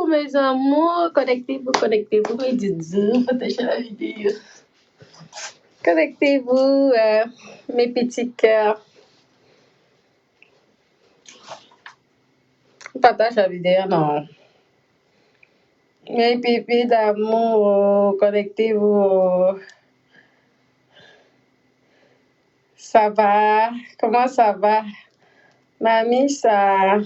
mes amours. Connectez-vous. Et dites-vous, partagez la vidéo. Connectez-vous, mes petits cœurs. Partage la vidéo, non. Mes pipis d'amour, connectez-vous. Ça va? Comment ça va? Mamie, ça...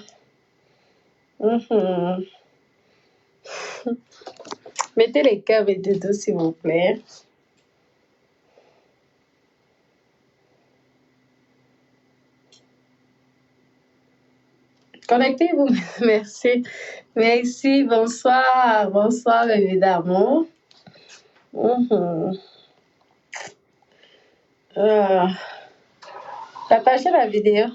Mettez les cœurs et doudous, s'il vous plaît. Connectez-vous. Merci. Merci. Bonsoir. Bonsoir, évidemment. Partagez la vidéo.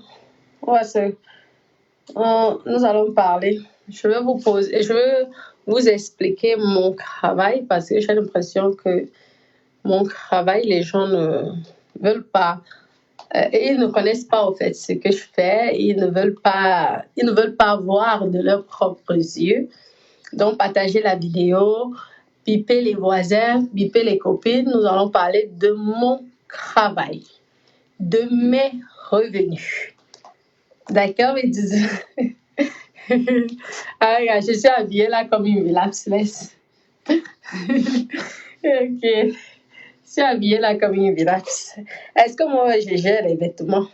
Nous allons parler. Je vais vous expliquer mon travail parce que j'ai l'impression que mon travail, les gens ne veulent pas. Ils ne connaissent pas au fait ce que je fais. Ils ne veulent pas voir de leurs propres yeux. Donc, partagez la vidéo, bipez les voisins, bipez les copines. Nous allons parler de mon travail, de mes revenus. D'accord, mes doudous? Je suis habillée là comme une lapsless. Ok. Je suis habillée là comme une lapsless. Est-ce que moi, je gère les vêtements?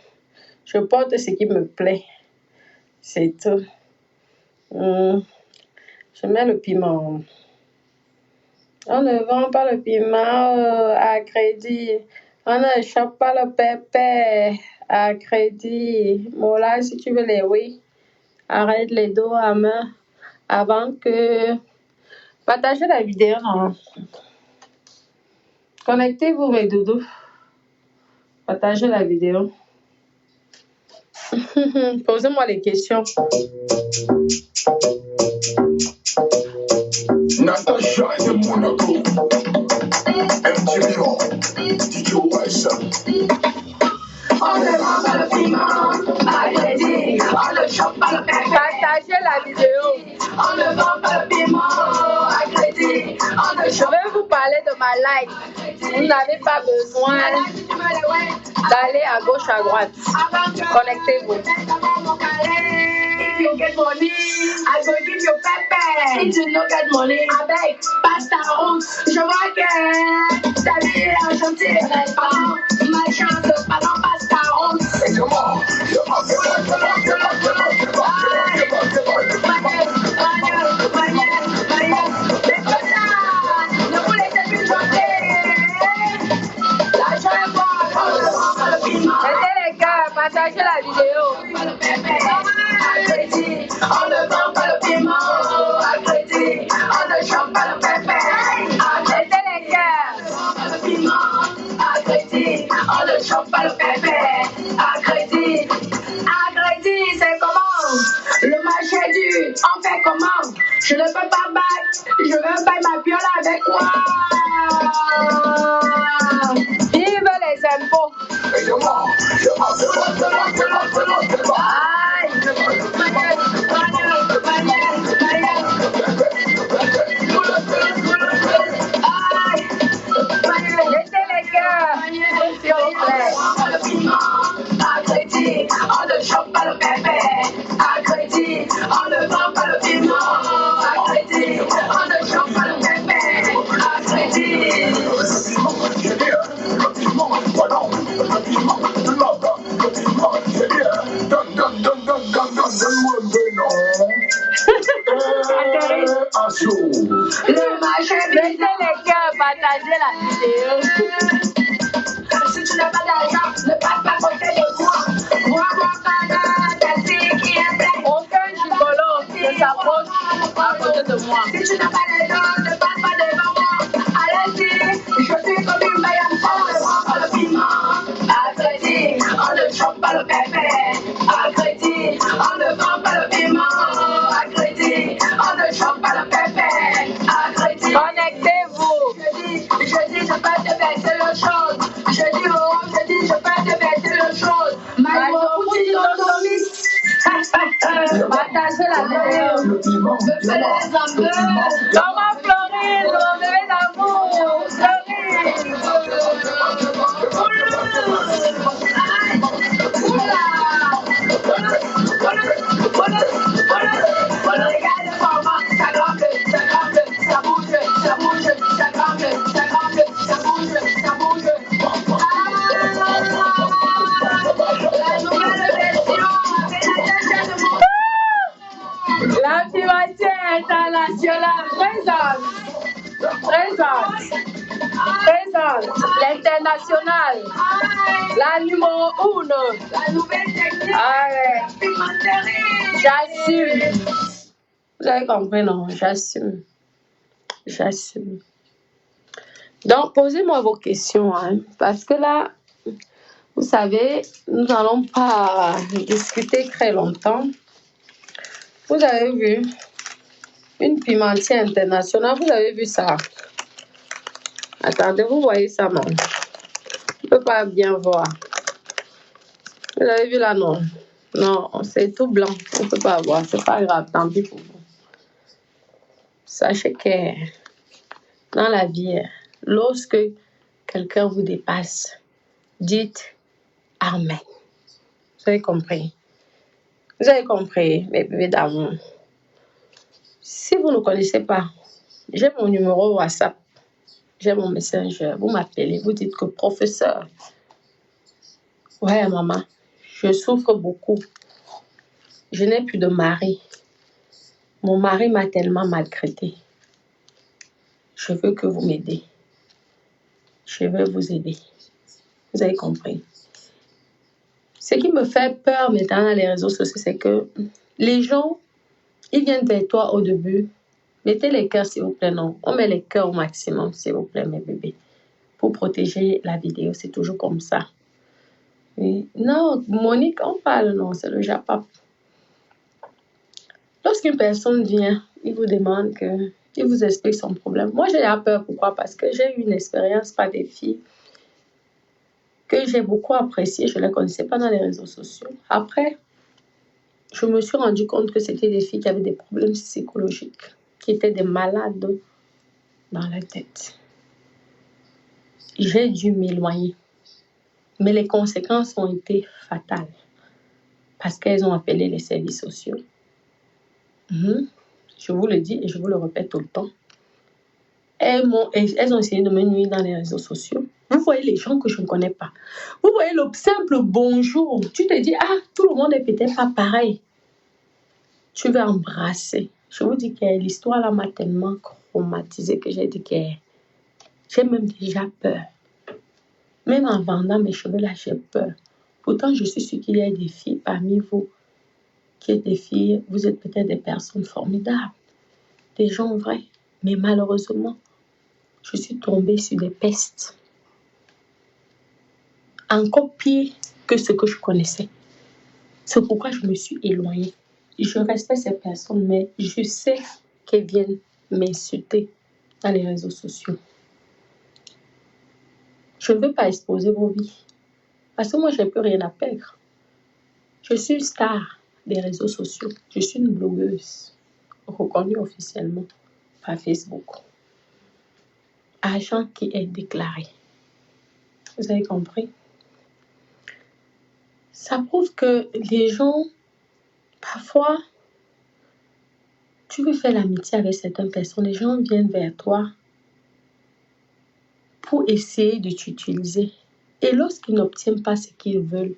Je porte ce qui me plaît. C'est tout. Je mets le piment. On ne vend pas le piment à crédit. On ne chope pas le pépé à crédit. Mola, si tu veux les oui, arrête les dos à main avant que... Partagez la vidéo, non? Connectez-vous, mes doudous. Partagez la vidéo. Posez-moi les questions. Natasha de Monaco, MTV, DJ West. On ne vend pas le piment à crédit, on ne chope pas le pépé. Partagez la vidéo. On ne vend pas le piment à crédit, on ne Je chope vais vous parler de ma life. Vous n'avez pas besoin d'aller à gauche, à droite. Connectez-vous. If you get money, I go give you pepper. If you no get money, I beg, passe ta route. Je vois que ta vie est enchantée. Ma chance, pardon, passe ta route. Ne vous laissez plus tenter. L'argent est bon, on ne vend pas le piment. Mettez les cœurs, partagez la vidéo. On ne vend pas le piment à crédit, on ne chope pas le pépé. Mettez les cœurs. Le piment à crédit, on ne chope pas le pépé. À crédit, c'est comment? Le marché du, on fait comment? Je ne peux pas battre, je veux payer ma piole avec quoi? Vive les impôts. Mettez les cœurs, s'il vous plaît. À crédit, on ne chope pas le pépé. À crédit, on ne vend pas le piment. À crédit, on ne chope pas le pépé. À crédit. Le marché. Mettez les cœurs, partagez la vidéo. Si tu n'as pas d'argent, ne passe pas à côté de moi. Moi, mon père, ta fille qui est pleine. Aucun gigolo ne s'approche à côté de moi. Si tu n'as pas d'argent, ne passe pas devant moi. Allez-y, je suis comme une meilleure femme. On ne vend pas le piment. À crédit, on ne chope pas le pépé. À crédit, on ne vend pas le piment. À crédit, on ne chope pas le pépé. À crédit. Connectez-vous. Je dis, je peux te verser le chose. Je dis, je peux te verser le chose. Mais je vous dis, Partagez la vidéo. Maman Florine, mon bébé d'amour. Florine. La pimentière internationale présente l'international, la numéro 1. La nouvelle technique. J'assume. Vous avez compris, non? J'assume. Donc, posez-moi vos questions, hein, parce que là, vous savez, nous n'allons pas discuter très longtemps. Vous avez vu une pimentière internationale, vous avez vu ça? Attendez, vous voyez ça, non? Je ne peux pas bien voir. Vous avez vu là, non? Non, c'est tout blanc. On ne peut pas voir. C'est pas grave, tant pis pour vous. Sachez que dans la vie, lorsque quelqu'un vous dépasse, dites Amen. Vous avez compris? Vous avez compris, mes bébés d'amour. Si vous ne connaissez pas, j'ai mon numéro WhatsApp. J'ai mon messenger. Vous m'appelez. Vous dites que professeur. Ouais, maman. Je souffre beaucoup. Je n'ai plus de mari. Mon mari m'a tellement maltraité. Je veux que vous m'aidez. Je veux vous aider. Vous avez compris? Ce qui me fait peur maintenant dans les réseaux sociaux, c'est que les gens, ils viennent vers toi au début. Mettez les cœurs, s'il vous plaît, non. On met les cœurs au maximum, s'il vous plaît, mes bébés. Pour protéger la vidéo, c'est toujours comme ça. Oui. Non, Monique, on parle, non, c'est le Japap. Lorsqu'une personne vient, il vous demande il vous explique son problème. Moi, j'ai peur. Pourquoi? Parce que j'ai eu une expérience par des filles que j'ai beaucoup appréciées. Je ne les connaissais pas dans les réseaux sociaux. Après, je me suis rendu compte que c'était des filles qui avaient des problèmes psychologiques, qui étaient des malades dans la tête. J'ai dû m'éloigner. Mais les conséquences ont été fatales parce qu'elles ont appelé les services sociaux. Je vous le dis et je vous le répète tout le temps. Elles ont essayé de me nuire dans les réseaux sociaux. Vous voyez les gens que je ne connais pas. Vous voyez le simple bonjour. Tu te dis, tout le monde n'est peut-être pas pareil. Tu veux embrasser. Je vous dis que l'histoire là m'a tellement traumatisée que j'ai dit que j'ai même déjà peur. Même en vendant mes cheveux là, j'ai peur. Pourtant, je suis sûre qu'il y a des filles parmi vous qui êtes des filles. Vous êtes peut-être des personnes formidables. Des gens vrais. Mais malheureusement, je suis tombée sur des pestes. Encore pire que ce que je connaissais. C'est pourquoi je me suis éloignée. Je respecte ces personnes, mais je sais qu'elles viennent m'insulter dans les réseaux sociaux. Je ne veux pas exposer vos vies. Parce que moi, je n'ai plus rien à perdre. Je suis une star des réseaux sociaux. Je suis une blogueuse reconnue officiellement par Facebook. Agent qui est déclaré. Vous avez compris? Ça prouve que les gens, parfois, tu veux faire l'amitié avec certaines personnes, les gens viennent vers toi pour essayer de t'utiliser. Et lorsqu'ils n'obtiennent pas ce qu'ils veulent,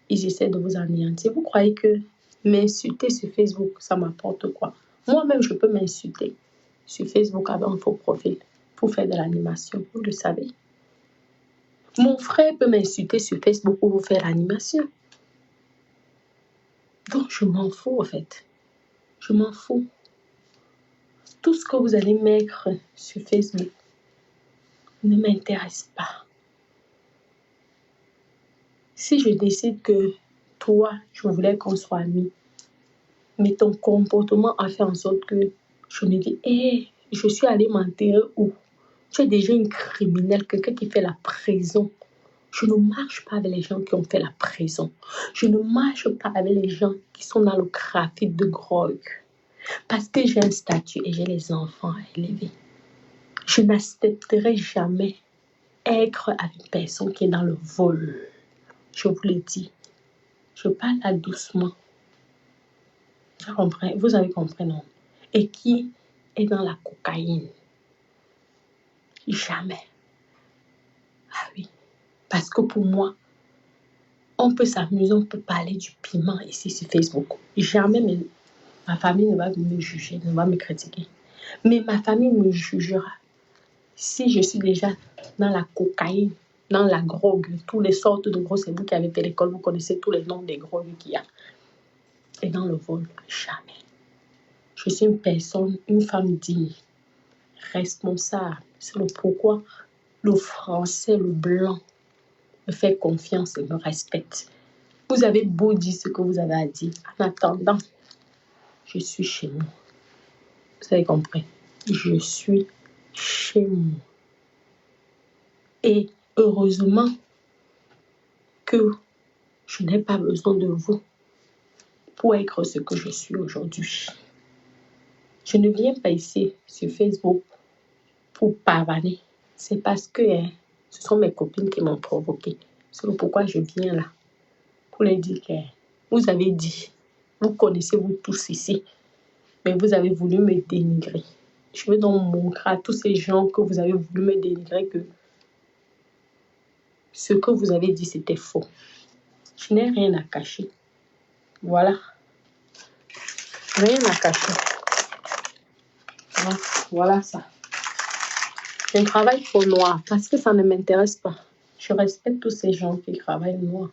ils essaient de vous anéantir. Vous croyez que m'insulter sur Facebook, ça m'apporte quoi? Moi-même, je peux m'insulter sur Facebook avec un faux profil pour faire de l'animation. Vous le savez. Mon frère peut m'insulter sur Facebook pour vous faire l'animation. Donc, je m'en fous, en fait. Je m'en fous. Tout ce que vous allez mettre sur Facebook ne m'intéresse pas. Si je décide que toi, je voulais qu'on soit amis, mais ton comportement a fait en sorte que je me dis, je suis allée m'enterrer où? Tu es déjà une criminelle, quelqu'un qui fait la prison. Je ne marche pas avec les gens qui ont fait la prison. Je ne marche pas avec les gens qui sont dans le trafic de drogue. Parce que j'ai un statut et j'ai les enfants à élever. Je n'accepterai jamais être avec une personne qui est dans le vol. Je vous le dis. Je parle là doucement. Vous avez compris, non? Et qui est dans la cocaïne. Jamais. Ah oui. Parce que pour moi, on peut s'amuser, on peut parler du piment ici sur Facebook. Jamais ma famille ne va me juger, ne va me critiquer. Mais ma famille me jugera si je suis déjà dans la cocaïne, dans la drogue, toutes les sortes de drogues. C'est vous qui avez fait l'école, vous connaissez tous les noms des drogues qu'il y a. Et dans le vol, jamais. Je suis une personne, une femme digne, responsable. C'est le pourquoi le français, le blanc, me fait confiance et me respecte. Vous avez beau dire ce que vous avez à dire. En attendant, je suis chez moi. Vous avez compris? Je suis chez moi. Et heureusement que je n'ai pas besoin de vous pour être ce que je suis aujourd'hui. Je ne viens pas ici sur Facebook pour pavaner. C'est parce que ce sont mes copines qui m'ont provoqué. C'est pourquoi je viens là. Pour les dire que vous avez dit, vous connaissez vous tous ici, mais vous avez voulu me dénigrer. Je veux donc montrer à tous ces gens que vous avez voulu me dénigrer que ce que vous avez dit, c'était faux. Je n'ai rien à cacher. Voilà. Rien à cacher. Voilà ça. Je travaille trop noir parce que ça ne m'intéresse pas. Je respecte tous ces gens qui travaillent noir.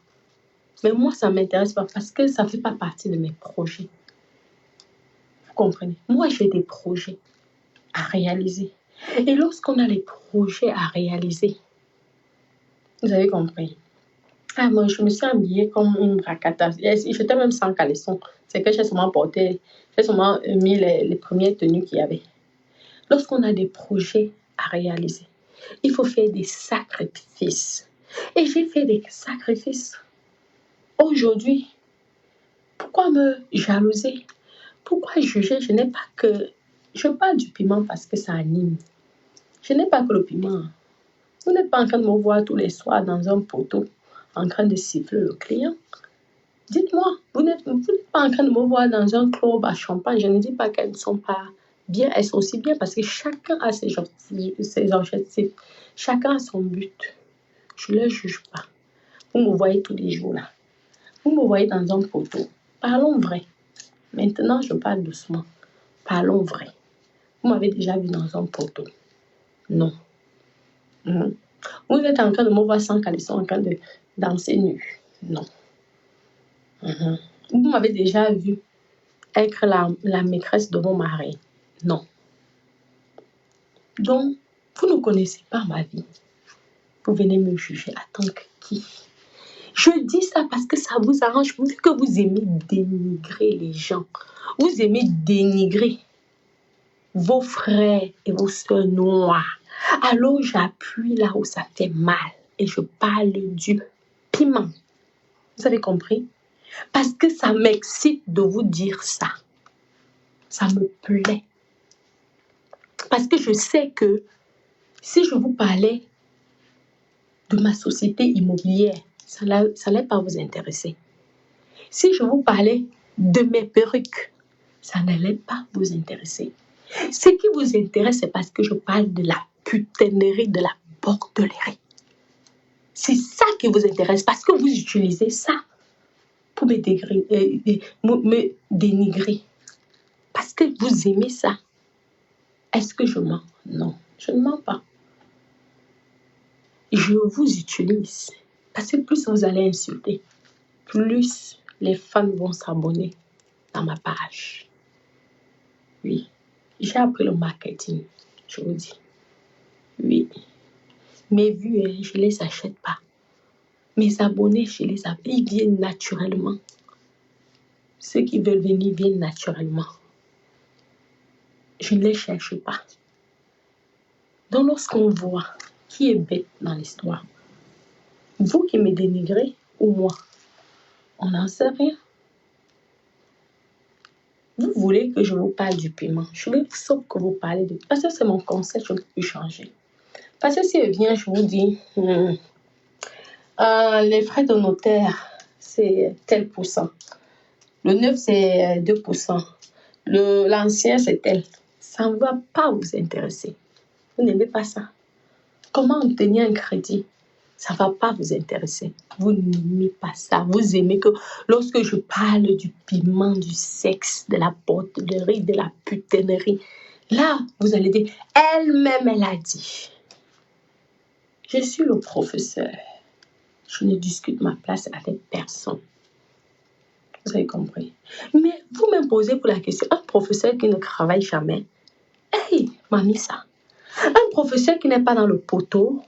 Mais moi, ça ne m'intéresse pas parce que ça ne fait pas partie de mes projets. Vous comprenez? Moi, j'ai des projets à réaliser. Et lorsqu'on a les projets à réaliser, vous avez compris. Ah, moi, je me suis habillée comme une bracata. J'étais même sans caleçon. C'est que j'ai seulement mis les premières tenues qu'il y avait. Lorsqu'on a des projets à réaliser, il faut faire des sacrifices. Et j'ai fait des sacrifices. Aujourd'hui, pourquoi me jalouser? Pourquoi juger? Je parle du piment parce que ça anime. Je n'ai pas que le piment. Vous n'êtes pas en train de me voir tous les soirs dans un poteau en train de siffler le client. Dites-moi, vous n'êtes pas en train de me voir dans un club à champagne. Je ne dis pas qu'elles ne sont pas bien. Elles sont aussi bien parce que chacun a ses objectifs. Chacun a son but. Je ne les juge pas. Vous me voyez tous les jours là. Vous me voyez dans un poteau. Parlons vrai. Maintenant, je parle doucement. Parlons vrai. Vous m'avez déjà vu dans un poteau? Non. Vous êtes en train de me voir sans caleçon, en train de danser nu? Non. Vous m'avez déjà vu être la maîtresse de mon mari? Non. Donc, vous ne connaissez pas ma vie. Vous venez me juger. En tant que qui? Je dis ça parce que ça vous arrange, vu que vous aimez dénigrer les gens. Vous aimez dénigrer vos frères et vos soeurs noirs. Alors, j'appuie là où ça fait mal et je parle du piment. Vous avez compris? Parce que ça m'excite de vous dire ça. Ça me plaît. Parce que je sais que si je vous parlais de ma société immobilière, ça n'allait pas vous intéresser. Si je vous parlais de mes perruques, ça n'allait pas vous intéresser. Ce qui vous intéresse, c'est parce que je parle de la putainerie, de la bordellerie. C'est ça qui vous intéresse, parce que vous utilisez ça pour me dénigrer. Parce que vous aimez ça. Est-ce que je mens? Non, je ne mens pas. Je vous utilise. Parce que plus vous allez insulter, plus les fans vont s'abonner dans ma page. Oui, j'ai appris le marketing, je vous dis. Oui, mes vues, je ne les achète pas. Mes abonnés, je les appelle. Ils viennent naturellement. Ceux qui veulent venir viennent naturellement. Je ne les cherche pas. Donc lorsqu'on voit qui est bête dans l'histoire, Vous qui me dénigrez ou moi, on n'en sait rien. Vous voulez que je vous parle du paiement. Je veux sauf que vous parlez de... Parce que c'est mon conseil, je ne peux changer. Parce que si elle vient, je vous dis, les frais de notaire, c'est tel pourcent. Le neuf, c'est 2%. L'ancien, c'est tel. Ça ne va pas vous intéresser. Vous n'aimez pas ça. Comment obtenir un crédit? Ça ne va pas vous intéresser. Vous n'aimez pas ça. Vous aimez que lorsque je parle du piment, du sexe, de la poterie, de la putainerie, là, vous allez dire, elle-même, elle a dit. Je suis le professeur. Je ne discute ma place avec personne. Vous avez compris. Mais vous m'imposez pour la question, un professeur qui ne travaille jamais, hey, mamie ça. Un professeur qui n'est pas dans le poteau,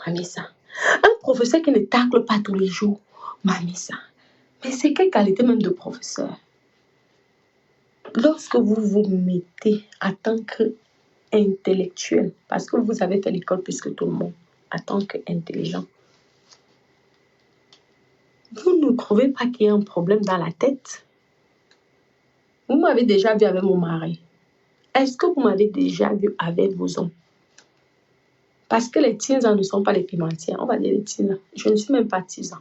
mamie ça. Un professeur qui ne tacle pas tous les jours, mamie ça. Mais c'est quelle qualité même de professeur? Lorsque vous vous mettez en tant qu'intellectuel, parce que vous avez fait l'école plus que tout le monde, en tant qu'intelligent, vous ne trouvez pas qu'il y a un problème dans la tête? Vous m'avez déjà vu avec mon mari. Est-ce que vous m'avez déjà vu avec vos hommes? Parce que les tisans ne sont pas les pimentières. On va dire les tisans. Je ne suis même pas tisan.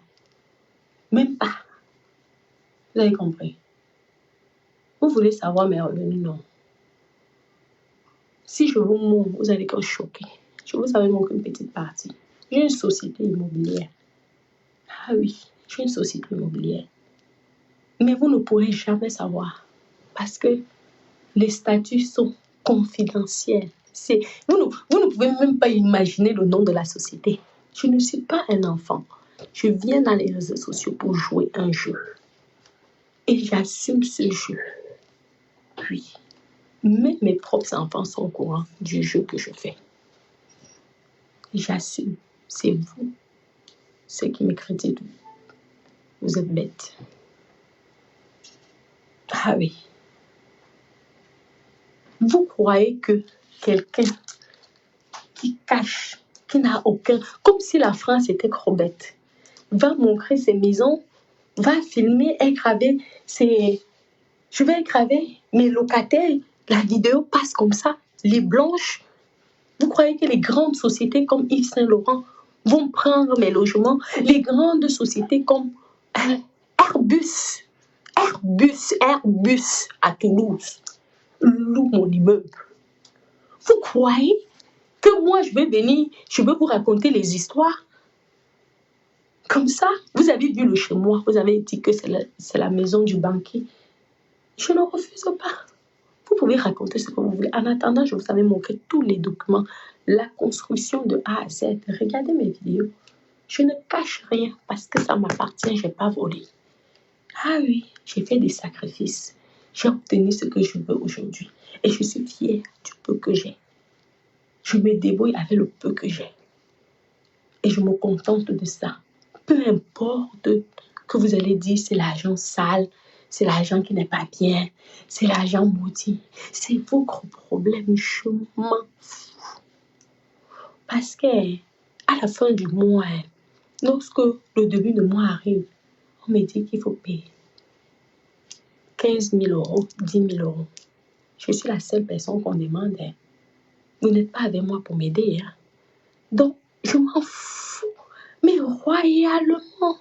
Même pas. Vous avez compris? Vous voulez savoir mes revenus? Non. Si je vous montre, vous allez être choqué. Je vous avais montré une petite partie. J'ai une société immobilière. Ah oui, j'ai une société immobilière. Mais vous ne pourrez jamais savoir. Parce que les statuts sont confidentiels. Vous ne pouvez même pas imaginer le nom de la société. Je ne suis pas un enfant. Je viens dans les réseaux sociaux pour jouer un jeu. Et j'assume ce jeu. Puis, même mes propres enfants sont au courant du jeu que je fais. J'assume. C'est vous, ceux qui me critiquent. Vous êtes bêtes. Ah oui. Vous croyez que quelqu'un qui cache, qui n'a aucun... Comme si la France était trop bête. Va montrer ses maisons, va filmer, graver ses... Je vais graver mes locataires. La vidéo passe comme ça. Les blanches. Vous croyez que les grandes sociétés comme Yves Saint Laurent vont prendre mes logements? Les grandes sociétés comme Airbus à Toulouse loue mon immeuble. Vous croyez que moi je vais venir, je vais vous raconter les histoires comme ça? Vous avez vu le chez moi, vous avez dit que c'est la maison du banquier. Je ne refuse pas. Vous pouvez raconter ce que vous voulez. En attendant, je vous avais montré tous les documents, la construction de A à Z. Regardez mes vidéos. Je ne cache rien parce que ça m'appartient, je n'ai pas volé. Ah oui, j'ai fait des sacrifices. J'ai obtenu ce que je veux aujourd'hui. Et je suis fière du peu que j'ai. Je me débrouille avec le peu que j'ai. Et je me contente de ça. Peu importe que vous allez dire c'est l'argent sale, c'est l'argent qui n'est pas bien, c'est l'argent maudit. C'est votre problème, je m'en fous. Parce que à la fin du mois, lorsque le début de mois arrive, on me dit qu'il faut payer 15 000 euros, 10 000 euros. Je suis la seule personne qu'on demande. Vous n'êtes pas avec moi pour m'aider. Donc, je m'en fous. Mais royalement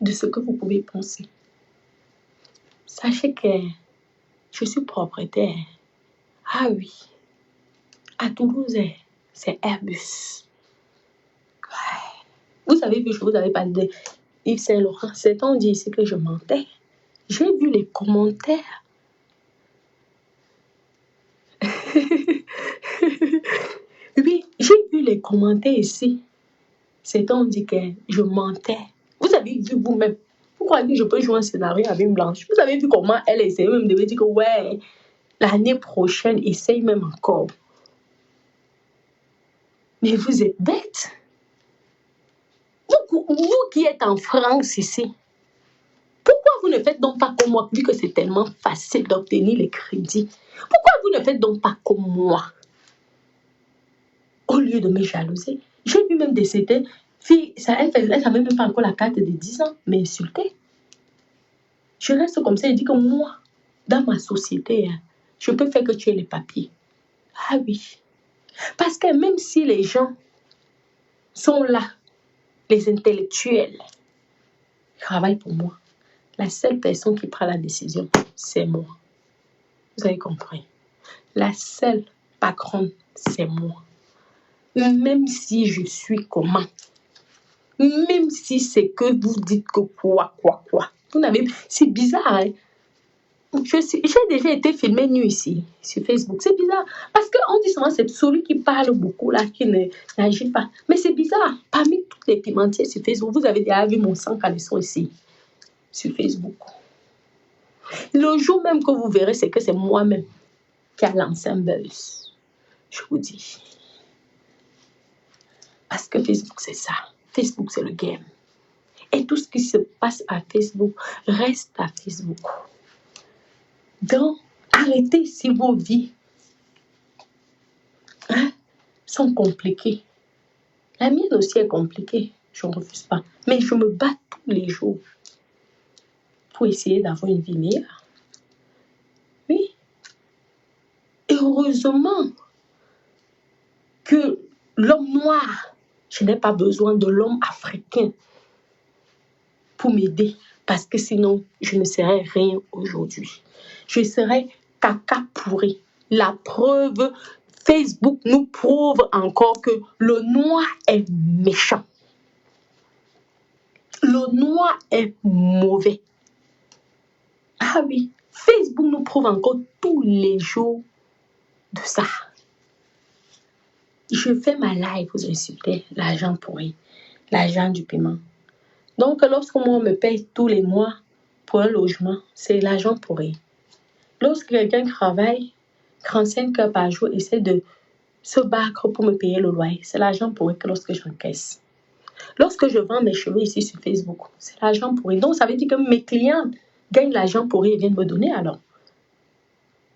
de ce que vous pouvez penser. Sachez que je suis propriétaire. Ah oui. À Toulouse, c'est Airbus. Ouais. Vous avez vu, je vous avais parlé de Yves Saint Laurent. C'est on dit ici que je mentais. J'ai vu les commentaires. Oui, j'ai vu les commentaires ici. C'est on dit que je mentais. Vous avez vu vous-même. Pourquoi je peux jouer un scénario avec une blanche? Vous avez vu comment elle essaie même de me dire que ouais, l'année prochaine, essaye même encore. Mais vous êtes bête. Vous qui êtes en France ici, pourquoi vous ne faites donc pas comme moi, vu que c'est tellement facile d'obtenir les crédits? Pourquoi vous ne faites donc pas comme moi? au lieu de me jalouser. J'ai vu même des certaines filles, elle n'avait même pas encore la carte de 10 ans, m'insulter. Je reste comme ça et dis que moi, dans ma société, je peux faire que tu aies les papiers. Ah oui. Parce que même si les gens sont là, les intellectuels, ils travaillent pour moi. La seule personne qui prend la décision, c'est moi. Vous avez compris? La seule patronne, c'est moi. Même si je suis comment, même si c'est que vous dites que quoi. Vous n'avez... C'est bizarre, hein? J'ai déjà été filmée nue ici, sur Facebook. C'est bizarre. Parce qu'on dit souvent, c'est celui qui parle beaucoup, là, qui n'agit pas. Mais c'est bizarre. Parmi tous les pimentiers sur Facebook, vous avez déjà vu mon sang caleçon ici, sur Facebook. Le jour même que vous verrez, c'est que c'est moi-même qui a lancé un buzz. Je vous dis. Parce que Facebook, c'est ça. Facebook, c'est le game. Et tout ce qui se passe à Facebook reste à Facebook. Donc, arrêtez si vos vies sont compliquées. La mienne aussi est compliquée. Je ne refuse pas. Mais je me bats tous les jours pour essayer d'avoir une vie meilleure. Oui. Et heureusement que l'homme noir, je n'ai pas besoin de l'homme africain pour m'aider. Parce que sinon, je ne serais rien aujourd'hui. Je serais caca pourri. La preuve, Facebook nous prouve encore que le noir est méchant. Le noir est mauvais. Ah oui, Facebook nous prouve encore tous les jours de ça. Je fais ma live, vous insultez l'argent pourri, l'argent du paiement. Donc, lorsque moi, on me paye tous les mois pour un logement, c'est l'argent pourri. Lorsque quelqu'un travaille 35 heures par jour, essaie de se battre pour me payer le loyer, c'est l'argent pourri que lorsque j'encaisse. Lorsque je vends mes cheveux ici sur Facebook, c'est l'argent pourri. Donc, ça veut dire que mes clients gagnent l'argent pourri et viennent me donner alors.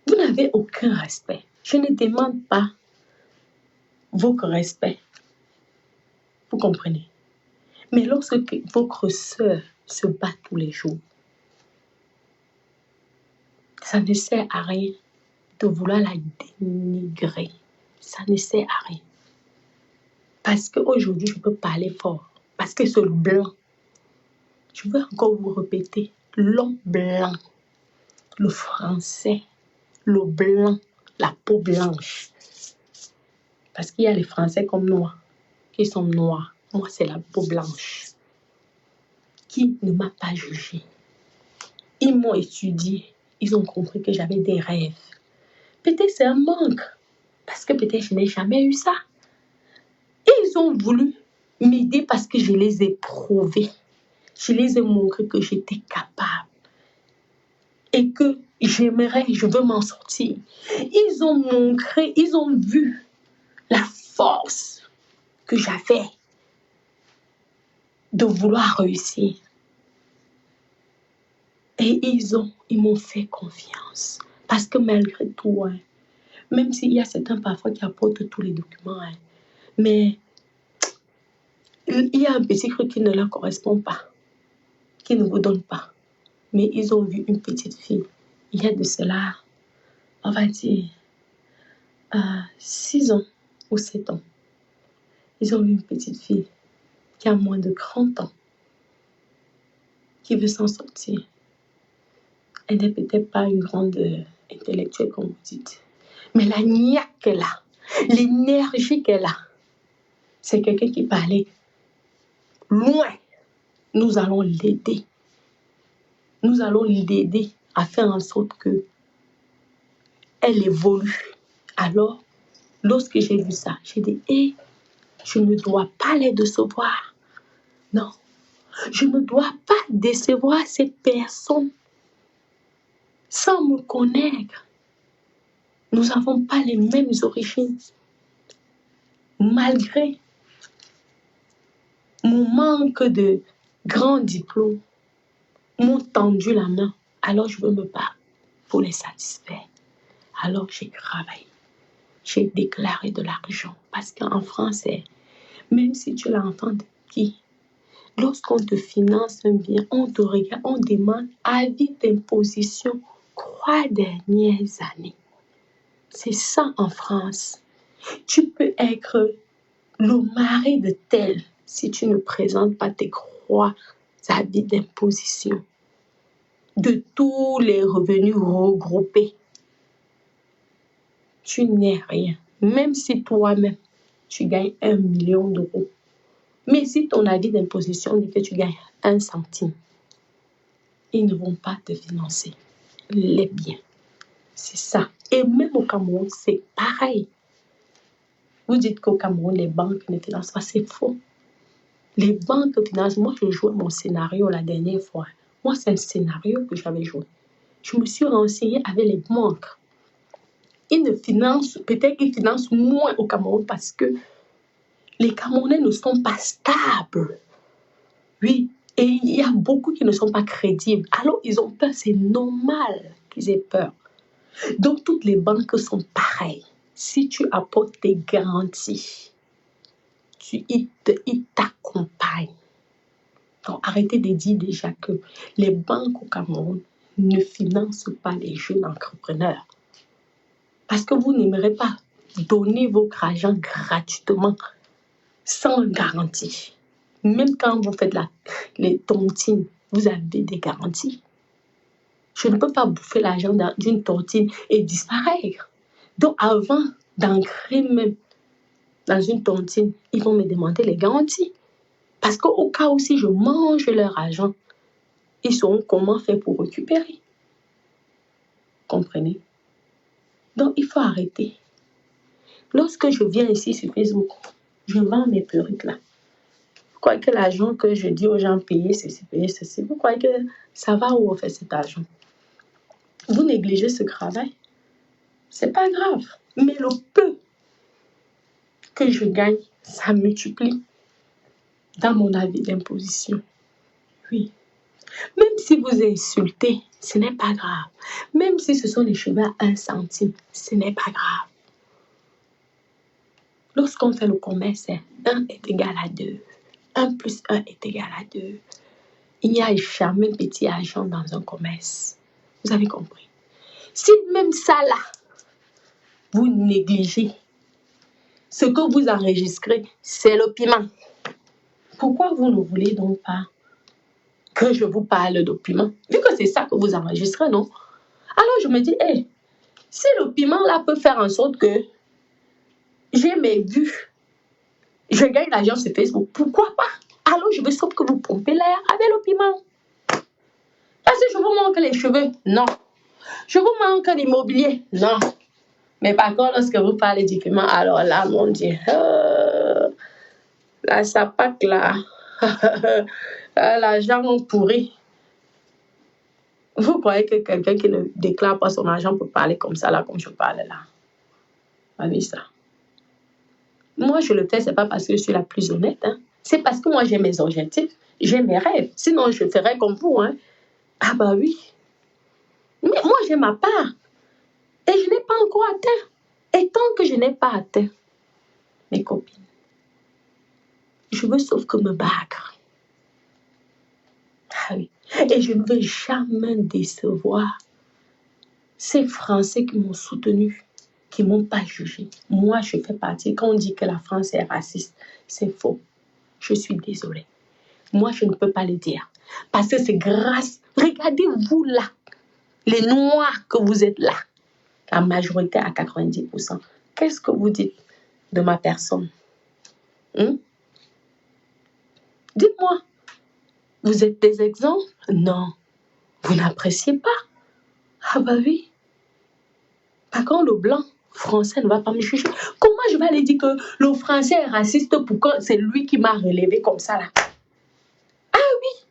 Vous n'avez aucun respect. Je ne demande pas votre respect. Vous comprenez? Mais lorsque votre sœur se bat tous les jours, ça ne sert à rien de vouloir la dénigrer. Ça ne sert à rien. Parce qu'aujourd'hui, je peux parler fort. Parce que c'est le blanc. Je veux encore vous répéter. L'homme blanc, le français, le blanc, la peau blanche. Parce qu'il y a les Français comme noirs, qui sont noirs. Moi, c'est la peau blanche. Qui ne m'a pas jugée. Ils m'ont étudié. Ils ont compris que j'avais des rêves. Peut-être c'est un manque. Parce que peut-être je n'ai jamais eu ça. Ils ont voulu m'aider parce que je les ai prouvés. Je les ai montré que j'étais capable. Et que je veux m'en sortir. Ils ont montré, ils ont vu la force que j'avais de vouloir réussir. Et ils m'ont fait confiance. Parce que malgré tout, même s'il y a certains parfois qui apportent tous les documents, mais il y a un petit truc qui ne leur correspond pas, qui ne vous donne pas. Mais ils ont vu une petite fille. Il y a de cela, on va dire, 6 ans ou 7 ans. Ils ont vu une petite fille qui a moins de 30 ans, qui veut s'en sortir. Elle n'est peut-être pas une grande intellectuelle, comme vous dites. Mais la niaque qu'elle a, l'énergie qu'elle a, c'est quelqu'un qui parlait loin. Nous allons l'aider. Nous allons l'aider à faire en sorte que elle évolue. Alors, lorsque j'ai vu ça, j'ai dit, je ne dois pas les décevoir. Non, je ne dois pas décevoir ces personnes sans me connaître. Nous n'avons pas les mêmes origines. Malgré mon manque de grands diplômes, m'ont tendu la main. Alors je veux me battre pour les satisfaire. Alors j'ai travaillé. J'ai déclaré de l'argent. Parce qu'en français, même si tu l'entends de qui, lorsqu'on te finance un bien, on te regarde, on demande avis d'imposition 3 dernières années. C'est ça en France. Tu peux être le mari de tel si tu ne présentes pas tes 3 avis d'imposition de tous les revenus regroupés. Tu n'es rien. Même si toi-même, tu gagnes 1 million d'euros. Mais si ton avis d'imposition dit que tu gagnes 1 centime, ils ne vont pas te financer les biens. C'est ça. Et même au Cameroun, c'est pareil. Vous dites qu'au Cameroun, les banques ne financent pas. C'est faux. Les banques financent. Moi, je jouais mon scénario la dernière fois. Moi, c'est un scénario que j'avais joué. Je me suis renseignée avec les banques. Ils ne financent, peut-être qu'ils financent moins au Cameroun parce que les Camerounais ne sont pas stables. Oui, et il y a beaucoup qui ne sont pas crédibles. Alors, ils ont peur. C'est normal qu'ils aient peur. Donc, toutes les banques sont pareilles. Si tu apportes des garanties, ils t'accompagnent. Donc, arrêtez de dire déjà que les banques au Cameroun ne financent pas les jeunes entrepreneurs. Parce que vous n'aimerez pas donner votre argent gratuitement, sans garantie. Même quand vous faites les tontines, vous avez des garanties. Je ne peux pas bouffer l'argent d'une tontine et disparaître. Donc, avant d'ancrer même dans une tontine, ils vont me demander les garanties. Parce qu'au cas où si je mange leur argent, ils sauront comment faire pour récupérer. Comprenez? Donc, il faut arrêter. Lorsque je viens ici sur Facebook, je vends mes perruques là. Vous croyez que l'argent que je dis aux gens payer ceci, vous croyez que ça va où on fait cet argent? Vous négligez ce travail. C'est pas grave. Mais le peu que je gagne, ça multiplie dans mon avis d'imposition. Oui. Même si vous insultez, ce n'est pas grave. Même si ce sont les cheveux à 1 centime, ce n'est pas grave. Lorsqu'on fait le commerce, 1 est égal à 2. 1 plus 1 est égal à 2. Il n'y a jamais petit argent dans un commerce. Vous avez compris? Si même ça là, vous négligez, ce que vous enregistrez, c'est le piment. Pourquoi vous ne voulez donc pas que je vous parle de piment? Vu que c'est ça que vous enregistrez, non? Alors je me dis, hey, si le piment là peut faire en sorte que j'ai mes vues, je gagne l'argent sur Facebook, pourquoi pas? Alors je veux sauf que vous pompez l'air avec le piment. Parce que je vous manque les cheveux? Non. Je vous manque l'immobilier? Non. Mais par contre, lorsque vous parlez du piment, alors là, mon Dieu, la sapac là, l'argent pourri. Vous croyez que quelqu'un qui ne déclare pas son argent peut parler comme ça, là, comme je parle là? Pas vu ça. Moi, je le fais, ce n'est pas parce que je suis la plus honnête. Hein. C'est parce que moi, j'ai mes objectifs, j'ai mes rêves. Sinon, je ferais comme vous. Hein. Ah bah oui. Mais moi, j'ai ma part. Et je n'ai pas encore atteint. Et tant que je n'ai pas atteint, mes copines, je veux sauf que me battre. Ah oui. Et je ne veux jamais décevoir ces Français qui m'ont soutenu, qui ne m'ont pas jugé. Moi, je fais partie. Quand on dit que la France est raciste, c'est faux. Je suis désolée. Moi, je ne peux pas le dire. Parce que c'est grâce. Regardez-vous là. Les Noirs que vous êtes là. La majorité à 90%. Qu'est-ce que vous dites de ma personne? Dites-moi. Vous êtes des exemples? Non. Vous n'appréciez pas? Ah bah oui. Par contre, le blanc français ne va pas me juger. Comment je vais aller dire que le français est raciste pour que c'est lui qui m'a relevé comme ça là? Ah oui.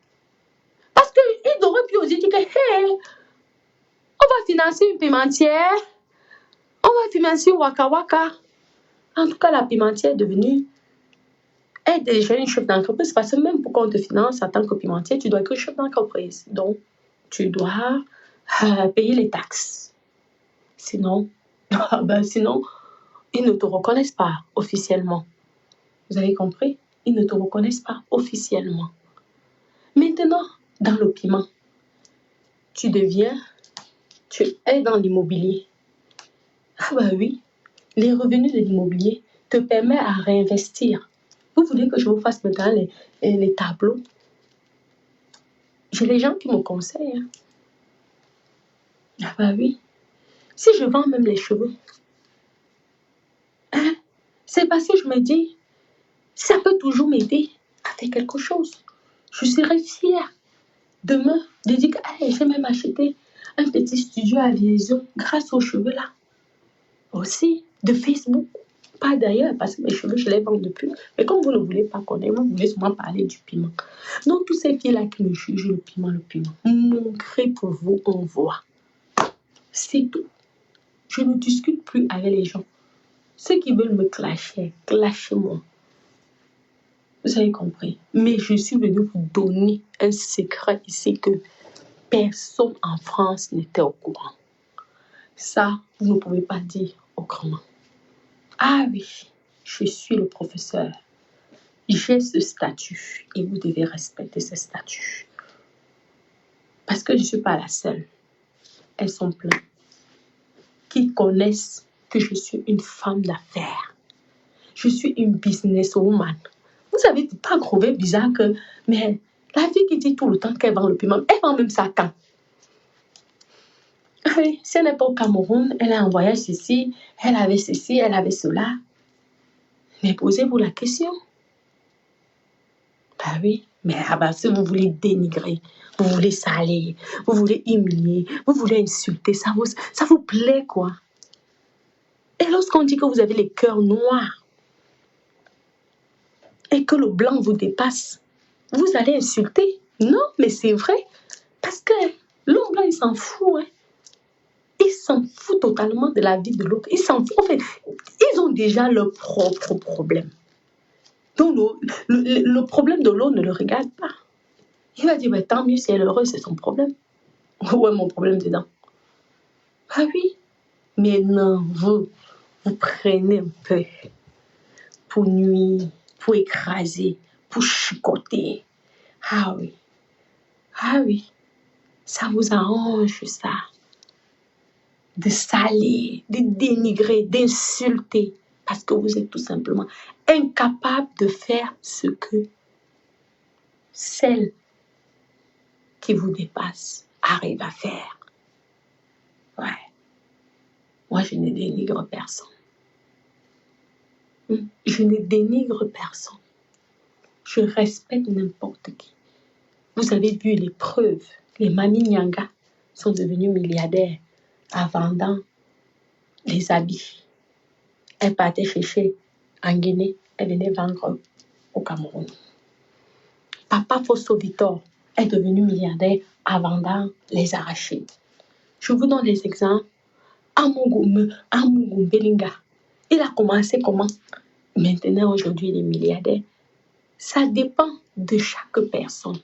Parce qu'il aurait pu aussi dire que, hey, on va financer une pimentière. On va financer Waka Waka. En tout cas, la pimentière est devenue... Elle est déjà une chef d'entreprise. Parce que même pour qu'on te finance en tant que pimentière, tu dois être chef d'entreprise. Donc, tu dois payer les taxes. Sinon, sinon, Ils ne te reconnaissent pas officiellement. Vous avez compris? Ils ne te reconnaissent pas officiellement. Maintenant, dans le piment, tu es dans l'immobilier. Ah bah oui, les revenus de l'immobilier te permettent à réinvestir. Vous voulez que je vous fasse maintenant les tableaux? J'ai les gens qui me conseillent. Hein. Ah bah oui, si je vends même les cheveux, hein, c'est parce que je me dis, ça peut toujours m'aider à faire quelque chose. Je serai fière demain de dire que j'ai même acheté un petit studio à Liaison grâce aux cheveux là. Aussi, de Facebook. Pas d'ailleurs, parce que mes cheveux, je les vends depuis. Mais comme vous ne voulez pas connaître, vous voulez seulement parler du piment. Donc, tous ces filles-là qui me jugent le piment. Montrez pour vous, on voit. C'est tout. Je ne discute plus avec les gens. Ceux qui veulent me clasher, clashez-moi. Vous avez compris. Mais je suis venue vous donner un secret ici que personne en France n'était au courant. Ça, vous ne pouvez pas dire autrement. Ah oui, je suis le professeur. J'ai ce statut et vous devez respecter ce statut. Parce que je ne suis pas la seule. Elles sont pleines qui connaissent que je suis une femme d'affaires. Je suis une businesswoman. Vous savez, c'est pas gros bizarre que... Mais la fille qui dit tout le temps qu'elle vend le piment, elle vend même ça quand? Oui, si elle n'est pas au Cameroun, elle est en voyage ici, elle avait ceci, elle avait cela. Mais posez-vous la question. Ben oui, mais si vous voulez dénigrer, vous voulez salir, vous voulez humilier, vous voulez insulter, ça vous plaît quoi? Et lorsqu'on dit que vous avez les cœurs noirs et que le blanc vous dépasse, vous allez insulter? Non, mais c'est vrai. Parce que l'homme blanc, il s'en fout. Hein. Il s'en fout totalement de la vie de l'autre. Il s'en fout. En fait, ils ont déjà leur propre problème. Donc, le problème de l'autre ne le regarde pas. Il va dire, bah, tant mieux si elle est heureuse, c'est son problème. Où est mon problème dedans? Ah oui, mais non, vous prenez un peu pour nuire, pour écraser, pour chicoter. Ah oui, ça vous arrange ça. De salir, de dénigrer, d'insulter, parce que vous êtes tout simplement incapable de faire ce que celle qui vous dépasse arrive à faire. Ouais. Moi, je ne dénigre personne. Je ne dénigre personne. Je respecte n'importe qui. Vous avez vu les preuves. Les mamies Nyanga sont devenues milliardaires en vendant les habits. Elles partaient chercher en Guinée. Elles venaient vendre au Cameroun. Papa Fosso Victor est devenu milliardaire en vendant les arachides. Je vous donne des exemples. Amugu Belinga. Il a commencé comment? Maintenant, aujourd'hui, il est milliardaire. Ça dépend de chaque personne.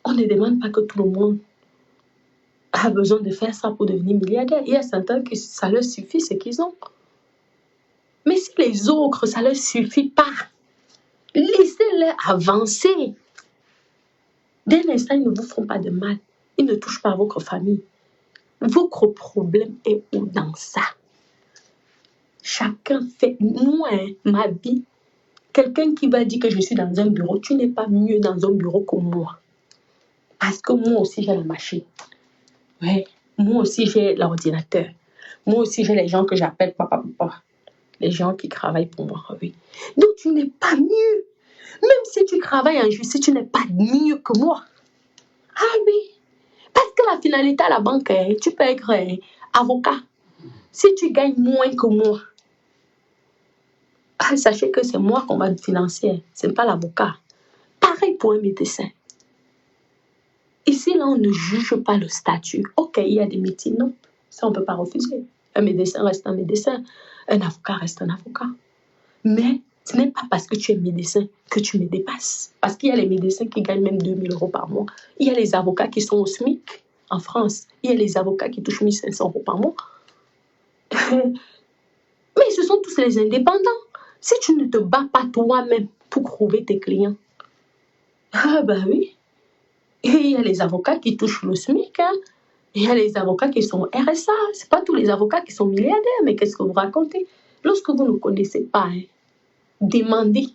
On ne demande pas que tout le monde a besoin de faire ça pour devenir milliardaire. Il y a certains qui ça leur suffit, ce qu'ils ont. Mais si les autres, ça ne leur suffit pas, laissez-les avancer. Dès l'instant, ils ne vous font pas de mal. Ils ne touchent pas à votre famille. Votre problème est où dans ça? Chacun fait... Moi, ma vie, quelqu'un qui va dire que je suis dans un bureau, tu n'es pas mieux dans un bureau que moi. Parce que moi aussi, j'ai la machine. Ouais. Moi aussi, j'ai l'ordinateur. Moi aussi, j'ai les gens que j'appelle papa. Les gens qui travaillent pour moi, oui. Donc, tu n'es pas mieux. Même si tu travailles en justice, tu n'es pas mieux que moi. Ah oui. Parce que la finalité à la banque, tu peux être avocat. Si tu gagnes moins que moi, sachez que c'est moi qu'on va financer. Ce n'est pas l'avocat. Pareil pour un médecin. Ici, là, on ne juge pas le statut. Ok, il y a des métiers, non. Ça, on ne peut pas refuser. Un médecin reste un médecin. Un avocat reste un avocat. Mais ce n'est pas parce que tu es médecin que tu me dépasses. Parce qu'il y a les médecins qui gagnent même 2 000 € par mois. Il y a les avocats qui sont au SMIC en France. Il y a les avocats qui touchent 1 500 € par mois. plus les indépendants. Si tu ne te bats pas toi-même pour trouver tes clients. Ah ben oui. Et il y a les avocats qui touchent le SMIC. Hein. Il y a les avocats qui sont RSA. Ce n'est pas tous les avocats qui sont milliardaires. Mais qu'est-ce que vous racontez? Lorsque vous ne connaissez pas, hein, demandez.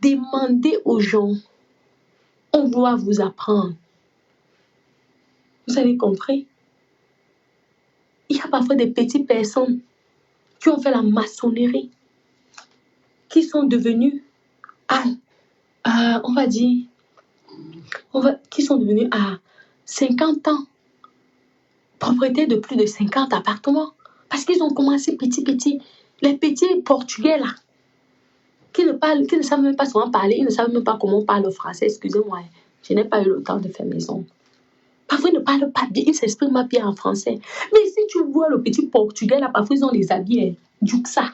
Demandez aux gens. On doit vous apprendre. Vous avez compris? Il y a parfois des petites personnes qui ont fait la maçonnerie, qui sont devenues on va dire, qui sont devenues à 50 ans, propriétaires de plus de 50 appartements, parce qu'ils ont commencé petit. Les petits Portugais là, qui ne savent même pas souvent parler, ils ne savent même pas comment on parle le français, excusez-moi, je n'ai pas eu le temps de faire maison. Parfois, ils ne parlent pas bien, ils ne s'expriment pas bien en français. Mais si tu vois le petit Portugais là, parfois ils ont les habits Juxa.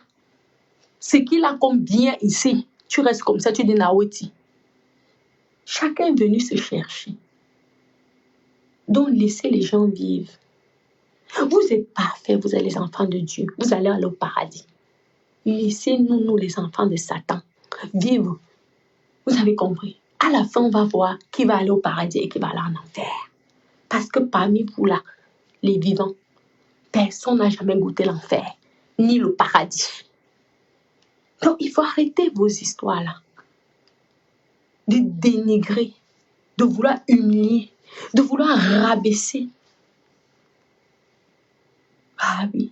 Ce qu'il a comme bien ici, tu restes comme ça, tu dis Naweti. Chacun est venu se chercher. Donc, laissez les gens vivre. Vous êtes parfaits, vous êtes les enfants de Dieu. Vous allez aller au paradis. Laissez-nous, nous, les enfants de Satan, vivre. Vous avez compris? À la fin, on va voir qui va aller au paradis et qui va aller en enfer. Parce que parmi vous, là, les vivants, personne n'a jamais goûté l'enfer, ni le paradis. Donc, il faut arrêter vos histoires-là. De dénigrer, de vouloir humilier, de vouloir rabaisser. Ah oui.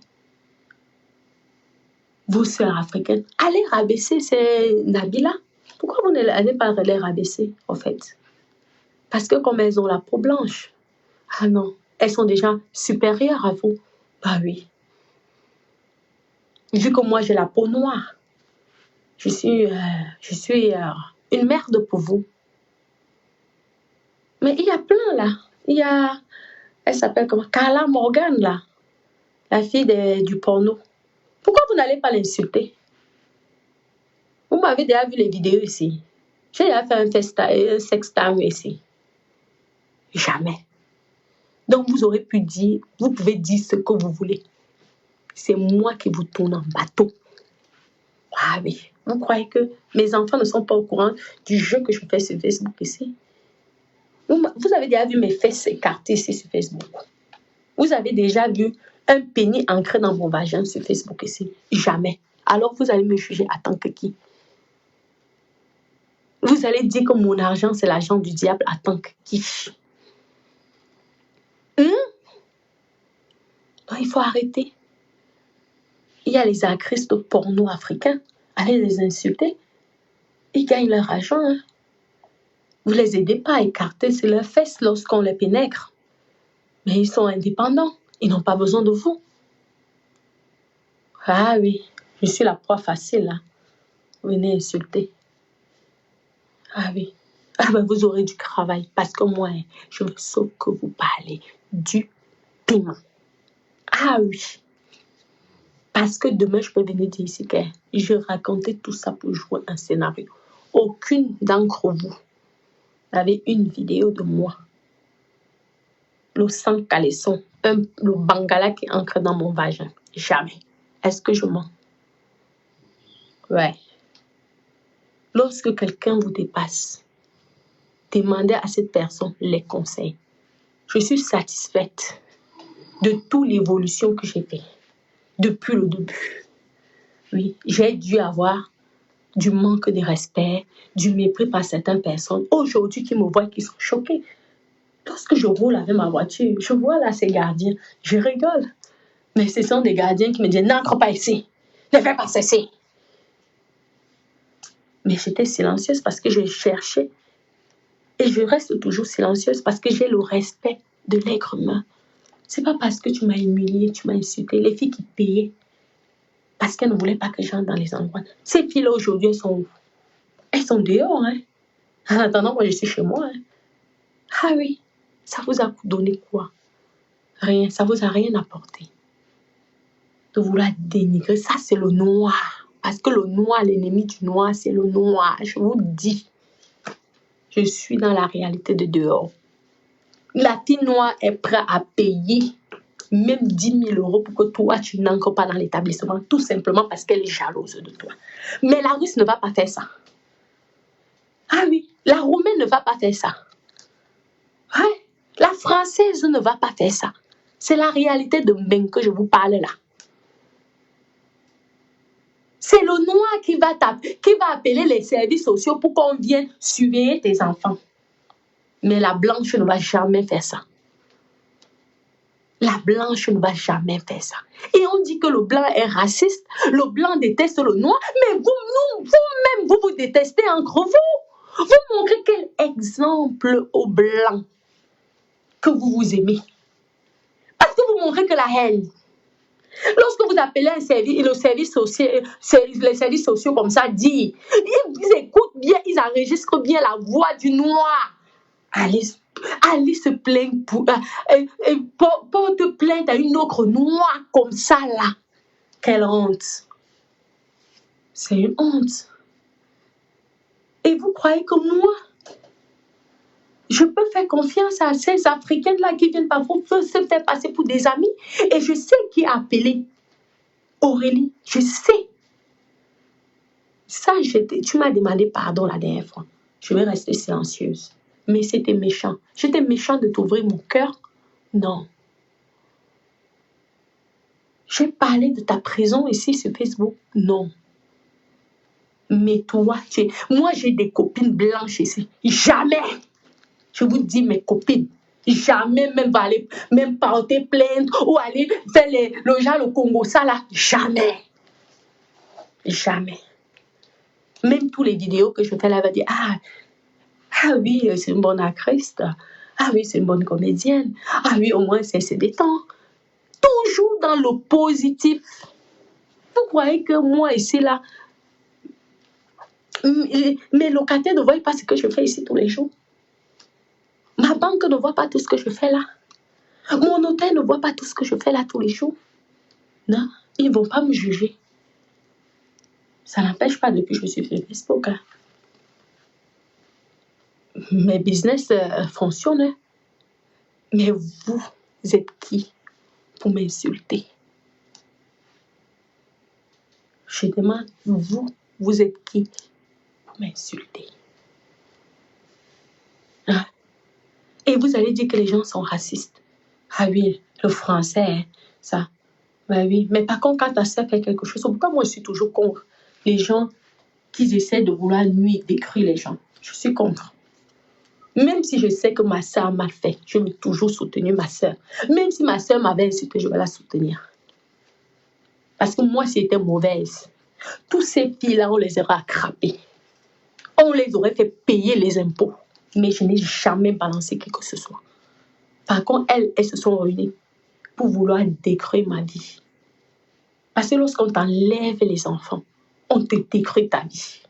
Vos sœurs africaines, allez rabaisser ces Nabila. Pourquoi vous n'allez pas les rabaisser, en fait? Parce que comme elles ont la peau blanche, ah non, elles sont déjà supérieures à vous. Ah oui. Vu que moi j'ai la peau noire, je suis une merde pour vous. Mais il y a plein là. Il y a, elle s'appelle comment? Carla Morgan là, la fille du porno. Pourquoi vous n'allez pas l'insulter? Vous m'avez déjà vu les vidéos ici. J'ai déjà fait un sextime ici. Jamais. Donc vous aurez pu dire, vous pouvez dire ce que vous voulez. C'est moi qui vous tourne en bateau. Ah oui. Vous croyez que mes enfants ne sont pas au courant du jeu que je fais sur Facebook ici? Vous avez déjà vu mes fesses écartées ici sur Facebook? Vous avez déjà vu un pénis ancré dans mon vagin sur Facebook ici? Jamais. Alors vous allez me juger en tant que qui? Vous allez dire que mon argent, c'est l'argent du diable en tant que qui? Non, il faut arrêter. Il y a les actrices de porno africains. Allez les insulter. Ils gagnent leur argent. Hein. Vous ne les aidez pas à écarter sur leurs fesses lorsqu'on les pénètre. Mais ils sont indépendants. Ils n'ont pas besoin de vous. Ah oui, je suis la proie facile. Là. Venez insulter. Ah oui. Ah ben vous aurez du travail. Parce que moi, je veux sauf que vous parlez du piment. Ah oui. Parce que demain, je peux venir dire ici que je racontais tout ça pour jouer un scénario. Aucune d'entre vous n'avait une vidéo de moi. Le sang caleçon, le bangala qui entre dans mon vagin. Jamais. Est-ce que je mens? Ouais. Lorsque quelqu'un vous dépasse, demandez à cette personne les conseils. Je suis satisfaite de toute l'évolution que j'ai faite depuis le début. Oui, j'ai dû avoir du manque de respect, du mépris par certaines personnes. Aujourd'hui, qui me voient, qui sont choqués. Lorsque je roule avec ma voiture, je vois là ces gardiens, je rigole. Mais ce sont des gardiens qui me disent, n'entre pas ici, ne fais pas ceci. Mais j'étais silencieuse parce que je cherchais. Et je reste toujours silencieuse parce que j'ai le respect de l'être humain. C'est pas parce que tu m'as humilié, tu m'as insulté. Les filles qui payaient parce qu'elles ne voulaient pas que j'entre dans les endroits. Ces filles-là aujourd'hui, elles sont où? Elles sont dehors. Hein? En attendant, moi, je suis chez moi. Hein? Ah oui, ça vous a donné quoi? Rien, ça vous a rien apporté. De vouloir dénigrer, ça c'est le noir. Parce que le noir, l'ennemi du noir, c'est le noir. Je vous dis, je suis dans la réalité de dehors. La fille noire est prête à payer même 10 000 euros pour que toi, tu n'entres pas dans l'établissement, tout simplement parce qu'elle est jalouse de toi. Mais la Russe ne va pas faire ça. Ah oui, la Roumaine ne va pas faire ça. Ouais, la Française ne va pas faire ça. C'est la réalité de Mbengue que je vous parle là. C'est le noir qui va appeler les services sociaux pour qu'on vienne surveiller tes enfants. Mais la blanche ne va jamais faire ça. La blanche ne va jamais faire ça. Et on dit que le blanc est raciste, le blanc déteste le noir, mais vous-même, vous détestez entre vous. Vous montrez quel exemple au blanc que vous vous aimez. Parce que vous montrez que la haine. Lorsque vous appelez un service, les services sociaux comme ça, ils écoutent bien, ils enregistrent bien la voix du noir. Allez se plaindre, porte plainte à une autre noire comme ça là. Quelle honte. C'est une honte. Et vous croyez que moi, je peux faire confiance à ces Africaines-là qui viennent parfois se faire passer pour des amis. Et je sais qui a appelé Aurélie. Je sais. Ça, tu m'as demandé pardon la dernière fois. Je vais rester silencieuse. Mais c'était méchant. J'étais méchant de t'ouvrir mon cœur. Non. J'ai parlé de ta prison ici sur Facebook. Non. Mais toi, moi j'ai des copines blanches ici. Jamais. Je vous dis mes copines. Jamais même aller même porter plainte ou aller faire le genre le Congo ça là. Jamais. Jamais. Même tous les vidéos que je fais là, elle va dire ah oui, c'est une bonne actrice. Ah oui, c'est une bonne comédienne. Ah oui, au moins c'est détend. Toujours dans le positif. Vous croyez que moi ici là, mes locataires ne voient pas ce que je fais ici tous les jours. Ma banque ne voit pas tout ce que je fais là. Mon hôtel ne voit pas tout ce que je fais là tous les jours. Non, ils ne vont pas me juger. Ça n'empêche pas depuis que je suis sur Facebook. Hein. Mes business fonctionnent. Mais vous êtes qui pour m'insulter? Je demande, vous êtes qui pour m'insulter? Hein? Et vous allez dire que les gens sont racistes. Ah oui, le français, hein, ça. Ben oui, mais par contre, quand ta sœur fait quelque chose, pourquoi moi je suis toujours contre les gens qui essaient de vouloir nuire, détruire les gens? Je suis contre. Même si je sais que ma sœur a mal fait, je vais toujours soutenir ma sœur. Même si ma sœur m'avait insulté, je vais la soutenir. Parce que moi, si j'étais mauvaise, tous ces filles-là, on les aurait attrapées. On les aurait fait payer les impôts. Mais je n'ai jamais balancé quelque que ce soit. Par contre, elles se sont réunies pour vouloir détruire ma vie. Parce que lorsqu'on t'enlève les enfants, on te détruit ta vie.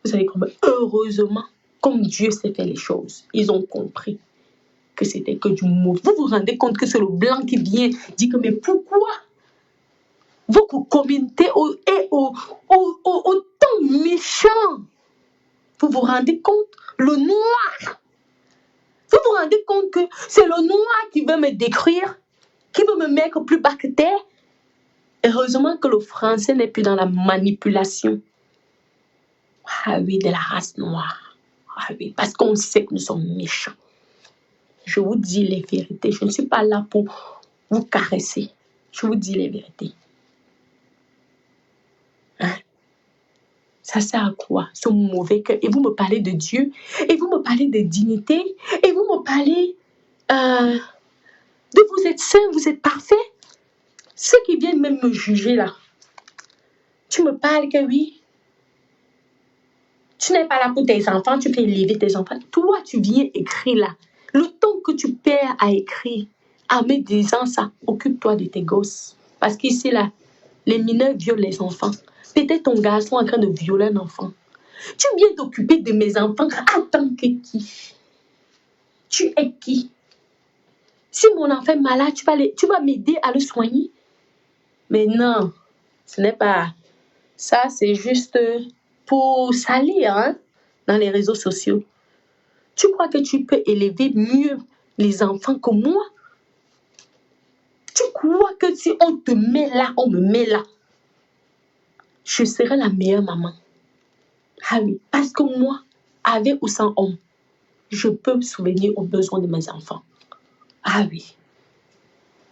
Vous savez comment? Heureusement, comme Dieu sait faire les choses, ils ont compris que c'était que du mauvais. Vous vous rendez compte que c'est le blanc qui vient dire que mais pourquoi votre communauté est autant méchant? Vous vous rendez compte? Le noir. Vous vous rendez compte que c'est le noir qui veut me détruire, qui veut me mettre plus bas que terre? Heureusement que le français n'est plus dans la manipulation. Ah oui, de la race noire. Ah oui, parce qu'on sait que nous sommes méchants. Je vous dis les vérités. Je ne suis pas là pour vous caresser. Je vous dis les vérités. Hein? Ça sert à quoi, ce mauvais cœur? Et vous me parlez de Dieu, et vous me parlez de dignité, et vous me parlez de vous êtes saint, vous êtes parfait. Ceux qui viennent même me juger là, tu me parles que oui, tu n'es pas là pour tes enfants, tu peux élever tes enfants. Toi, tu viens écrire là. Le temps que tu perds à écrire, en me disant ça, occupe-toi de tes gosses. Parce qu'ici là, les mineurs violent les enfants. Peut-être ton garçon est en train de violer un enfant. Tu viens t'occuper de mes enfants en tant que qui? Tu es qui? Si mon enfant est malade, tu vas m'aider à le soigner. Mais non, ce n'est pas. Ça, c'est juste pour salir hein, dans les réseaux sociaux. Tu crois que tu peux élever mieux les enfants que moi? crois que si on te met là, on me met là, je serai la meilleure maman. Ah oui, parce que moi, avec ou sans homme, je peux me souvenir aux besoins de mes enfants. Ah oui.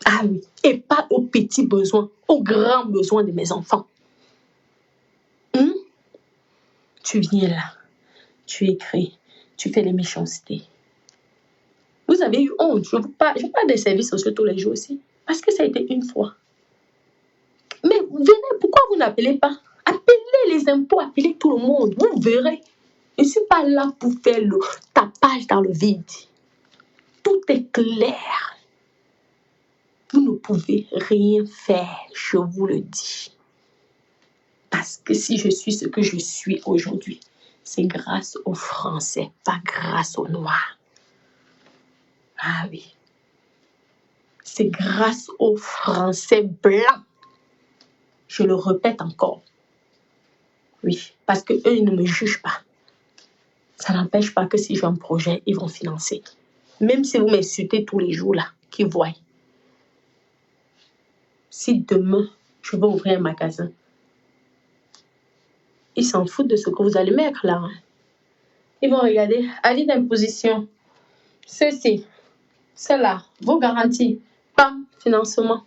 Ah oui. Et pas aux petits besoins, aux grands besoins de mes enfants. Tu viens là, tu écris, tu fais les méchancetés. Vous avez eu honte. Je parle des services sociaux tous les jours aussi. Parce que ça a été une fois. Mais venez, pourquoi vous n'appelez pas? Appelez les impôts, appelez tout le monde. Vous verrez. Je ne suis pas là pour faire le tapage dans le vide. Tout est clair. Vous ne pouvez rien faire, je vous le dis. Parce que si je suis ce que je suis aujourd'hui, c'est grâce aux Français, pas grâce aux Noirs. Ah oui. C'est grâce aux Français blancs. Je le répète encore. Oui, parce qu'eux, ils ne me jugent pas. Ça n'empêche pas que si j'ai un projet, ils vont financer. Même si vous m'insultez tous les jours là, qu'ils voient. Si demain, je vais ouvrir un magasin, ils s'en foutent de ce que vous allez mettre là. Ils vont regarder, avis d'imposition, ceci, cela, vos garanties, PAM, financement.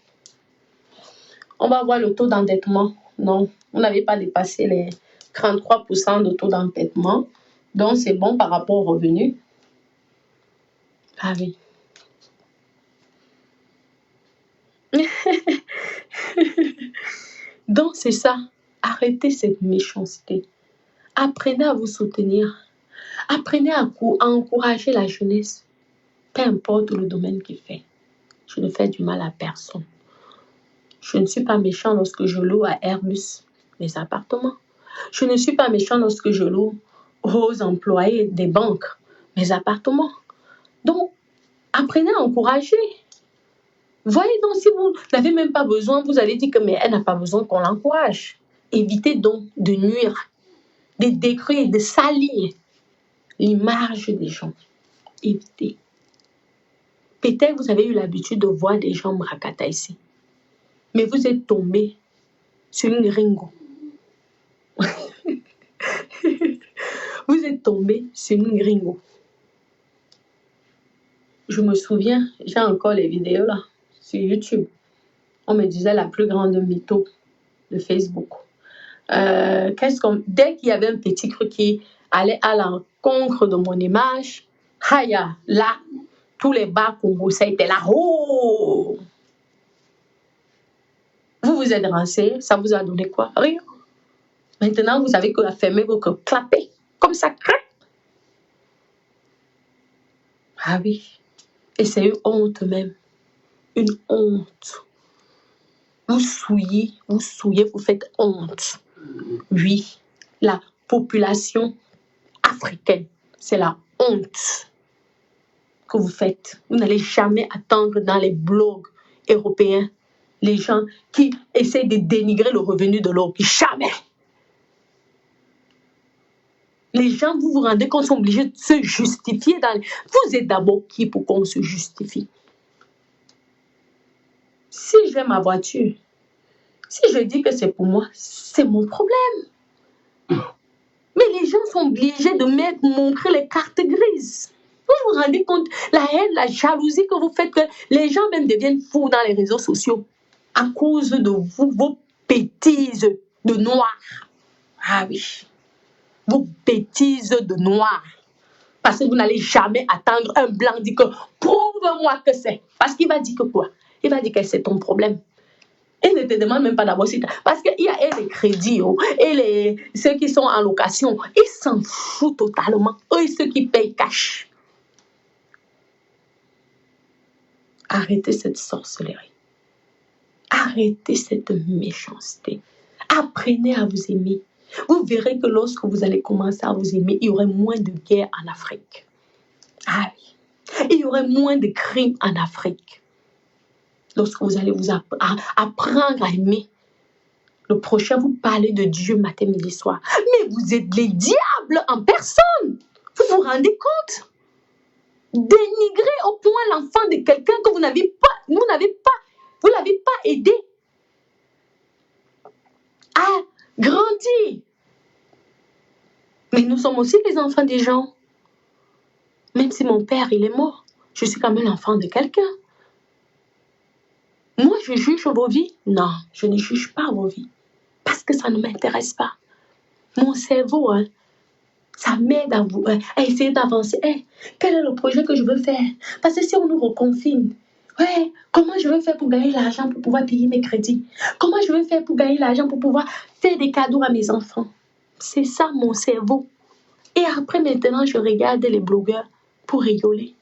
On va voir le taux d'endettement. Non, vous n'avez pas dépassé les 33% de taux d'endettement. Donc, c'est bon par rapport aux revenus. Ah oui. Donc, c'est ça. Arrêtez cette méchanceté. Apprenez à vous soutenir. Apprenez à encourager la jeunesse. Peu importe le domaine qu'il fait. Je ne fais du mal à personne. Je ne suis pas méchant lorsque je loue à Airbus les appartements. Je ne suis pas méchant lorsque je loue aux employés des banques mes appartements. Donc, apprenez à encourager. Voyez donc, si vous n'avez même pas besoin, vous allez dire que mais elle n'a pas besoin qu'on l'encourage. Évitez donc de nuire, de détruire, de salir l'image des gens. Évitez. Peut-être vous avez eu l'habitude de voir des gens mrakata ici. Mais vous êtes tombé sur une gringo. Vous êtes tombé sur une gringo. Je me souviens, j'ai encore les vidéos là, sur YouTube. On me disait la plus grande mytho de Facebook. Dès qu'il y avait un petit truc qui allait à l'encontre de mon image, haya, là, tous les bas congolais étaient là. Oh! Vous vous êtes renseigné, ça vous a donné quoi? Rien. Maintenant, vous savez que la fermer votre clapet, comme ça, crac. Ah oui. Et c'est une honte même. Une honte. Vous souillez, vous faites honte. Oui, la population africaine, c'est la honte que vous faites. Vous n'allez jamais attendre dans les blogs européens les gens qui essaient de dénigrer le revenu de l'autre. Jamais. Les gens, vous vous rendez compte, sont obligés de se justifier. Vous êtes d'abord qui pour qu'on se justifie? Si j'ai ma voiture, si je dis que c'est pour moi, c'est mon problème. Mais les gens sont obligés de montrer les cartes grises. Vous vous rendez compte, la haine, la jalousie que vous faites, que les gens même deviennent fous dans les réseaux sociaux à cause de vous, vos bêtises de noirs. Ah oui, vos bêtises de noirs. Parce que vous n'allez jamais attendre un blanc dire que prouve-moi que c'est. Parce qu'il va dire que quoi? Il va dire que c'est ton problème. Il ne te demande même pas d'abord si parce qu'il y a les crédits et ceux qui sont en location, ils s'en foutent totalement. Eux, ceux qui payent cash. Arrêtez cette sorcellerie. Arrêtez cette méchanceté. Apprenez à vous aimer. Vous verrez que lorsque vous allez commencer à vous aimer, il y aurait moins de guerres en Afrique. Ah oui. Il y aurait moins de crimes en Afrique. Lorsque vous allez vous apprendre à aimer. Le prochain, vous parlez de Dieu matin, midi, soir. Mais vous êtes les diables en personne. Vous vous rendez compte? Dénigrer au point l'enfant de quelqu'un que vous n'avez pas Vous ne l'avez pas aidé à grandir. Mais nous sommes aussi les enfants des gens. Même si mon père, il est mort, je suis quand même l'enfant de quelqu'un. Moi, je juge vos vies? Non, je ne juge pas vos vies. Parce que ça ne m'intéresse pas. Mon cerveau, hein, ça m'aide à essayer d'avancer. Quel est le projet que je veux faire? Parce que si on nous reconfine, comment je vais faire pour gagner l'argent pour pouvoir payer mes crédits? Comment je vais faire pour gagner l'argent pour pouvoir faire des cadeaux à mes enfants? C'est ça mon cerveau. Et après, maintenant, je regarde les blogueurs pour rigoler.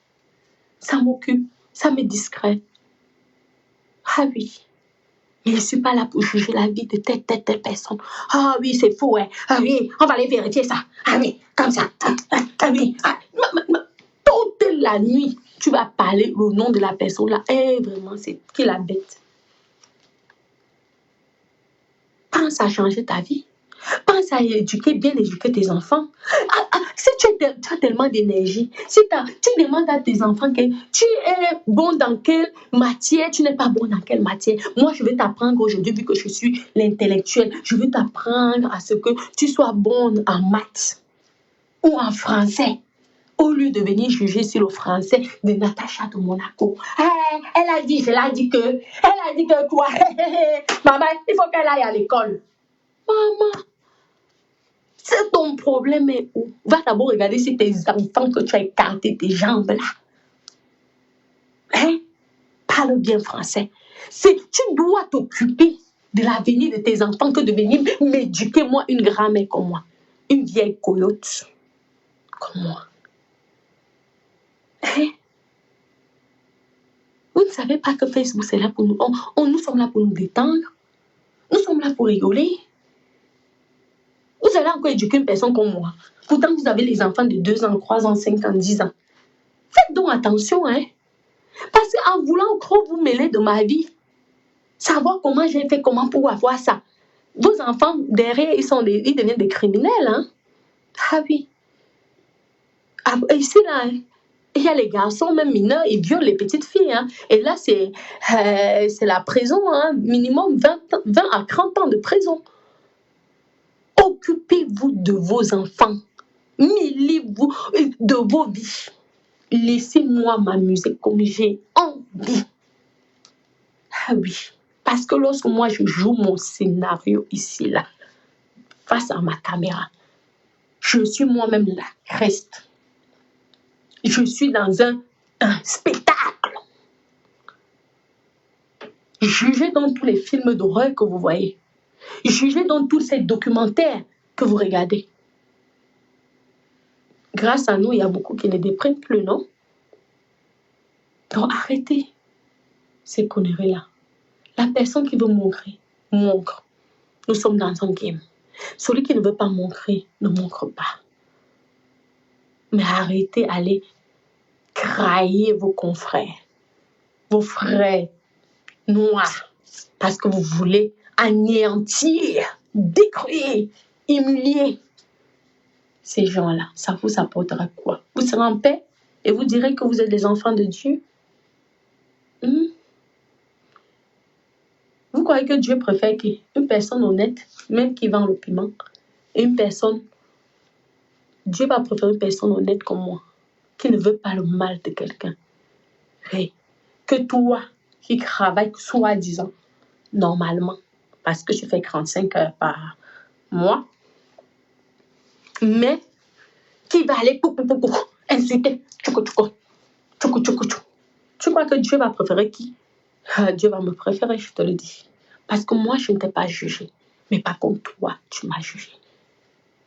Ça m'occupe, ça me distrait. Ah oui. Mais je ne suis pas là pour juger la vie de telle personne. Ah oui, c'est faux, hein. Ah oui, on va aller vérifier ça. Ah oui, comme ça. Ah oui. Toute la nuit, tu vas parler le nom de la personne là. Vraiment, c'est qui la bête. Pense à changer ta vie. Pense à bien éduquer tes enfants. Si tu as tellement d'énergie, si tu demandes à tes enfants que tu es bon dans quelle matière, tu n'es pas bon dans quelle matière. Moi, je vais t'apprendre aujourd'hui, vu que je suis l'intellectuel, je vais t'apprendre à ce que tu sois bonne en maths ou en français. Au lieu de venir juger sur le français de Natacha de Monaco. Elle a dit, quoi? Maman, il faut qu'elle aille à l'école. Maman, c'est ton problème est où? Va d'abord regarder si tes enfants que tu as écarté tes jambes là. Parle bien français. Tu dois t'occuper de l'avenir de tes enfants que de venir m'éduquer, moi, une grand-mère comme moi. Une vieille coyote comme moi. Vous ne savez pas que Facebook, c'est là pour nous. Nous sommes là pour nous détendre. Nous sommes là pour rigoler. Vous allez encore éduquer une personne comme moi. Pourtant, vous avez les enfants de 2 ans, 3 ans, 5 ans, 10 ans. Faites donc attention, hein. Parce qu'en voulant trop vous mêler de ma vie, savoir comment j'ai fait, comment pour avoir ça. Vos enfants, derrière, ils deviennent des criminels, hein. Ah oui. Ici, là, il y a les garçons, même mineurs, ils violent les petites filles, hein. Et là, c'est la prison, hein. Minimum 20 à 30 ans de prison. Occupez-vous de vos enfants. Mêlez-vous de vos vies. Laissez-moi m'amuser comme j'ai envie. Ah oui. Parce que lorsque moi je joue mon scénario ici, là, face à ma caméra, je suis moi-même la reste. Je suis dans un spectacle. Jugez dans tous les films d'horreur que vous voyez. Jugez dans tous ces documentaires que vous regardez. Grâce à nous, il y a beaucoup qui ne dépriment plus, non? Donc arrêtez ces conneries-là. La personne qui veut montrer, montre. Nous sommes dans un game. Celui qui ne veut pas montrer, ne montre pas. Mais arrêtez d'aller crailler vos confrères, vos frères noirs, parce que vous voulez anéantir, détruire, humilier ces gens-là. Ça vous apportera quoi? Vous serez en paix et vous direz que vous êtes des enfants de Dieu? Vous croyez que Dieu préfère une personne honnête, même qui vend le piment, et une personne... Dieu va préférer une personne honnête comme moi, qui ne veut pas le mal de quelqu'un. Que toi, qui travailles soi-disant, normalement, parce que tu fais 45 heures par mois, mais qui va aller pour insulter. Tu crois que Dieu va préférer qui? Dieu va me préférer, je te le dis. Parce que moi, je ne t'ai pas jugé. Mais par contre, toi, tu m'as jugé.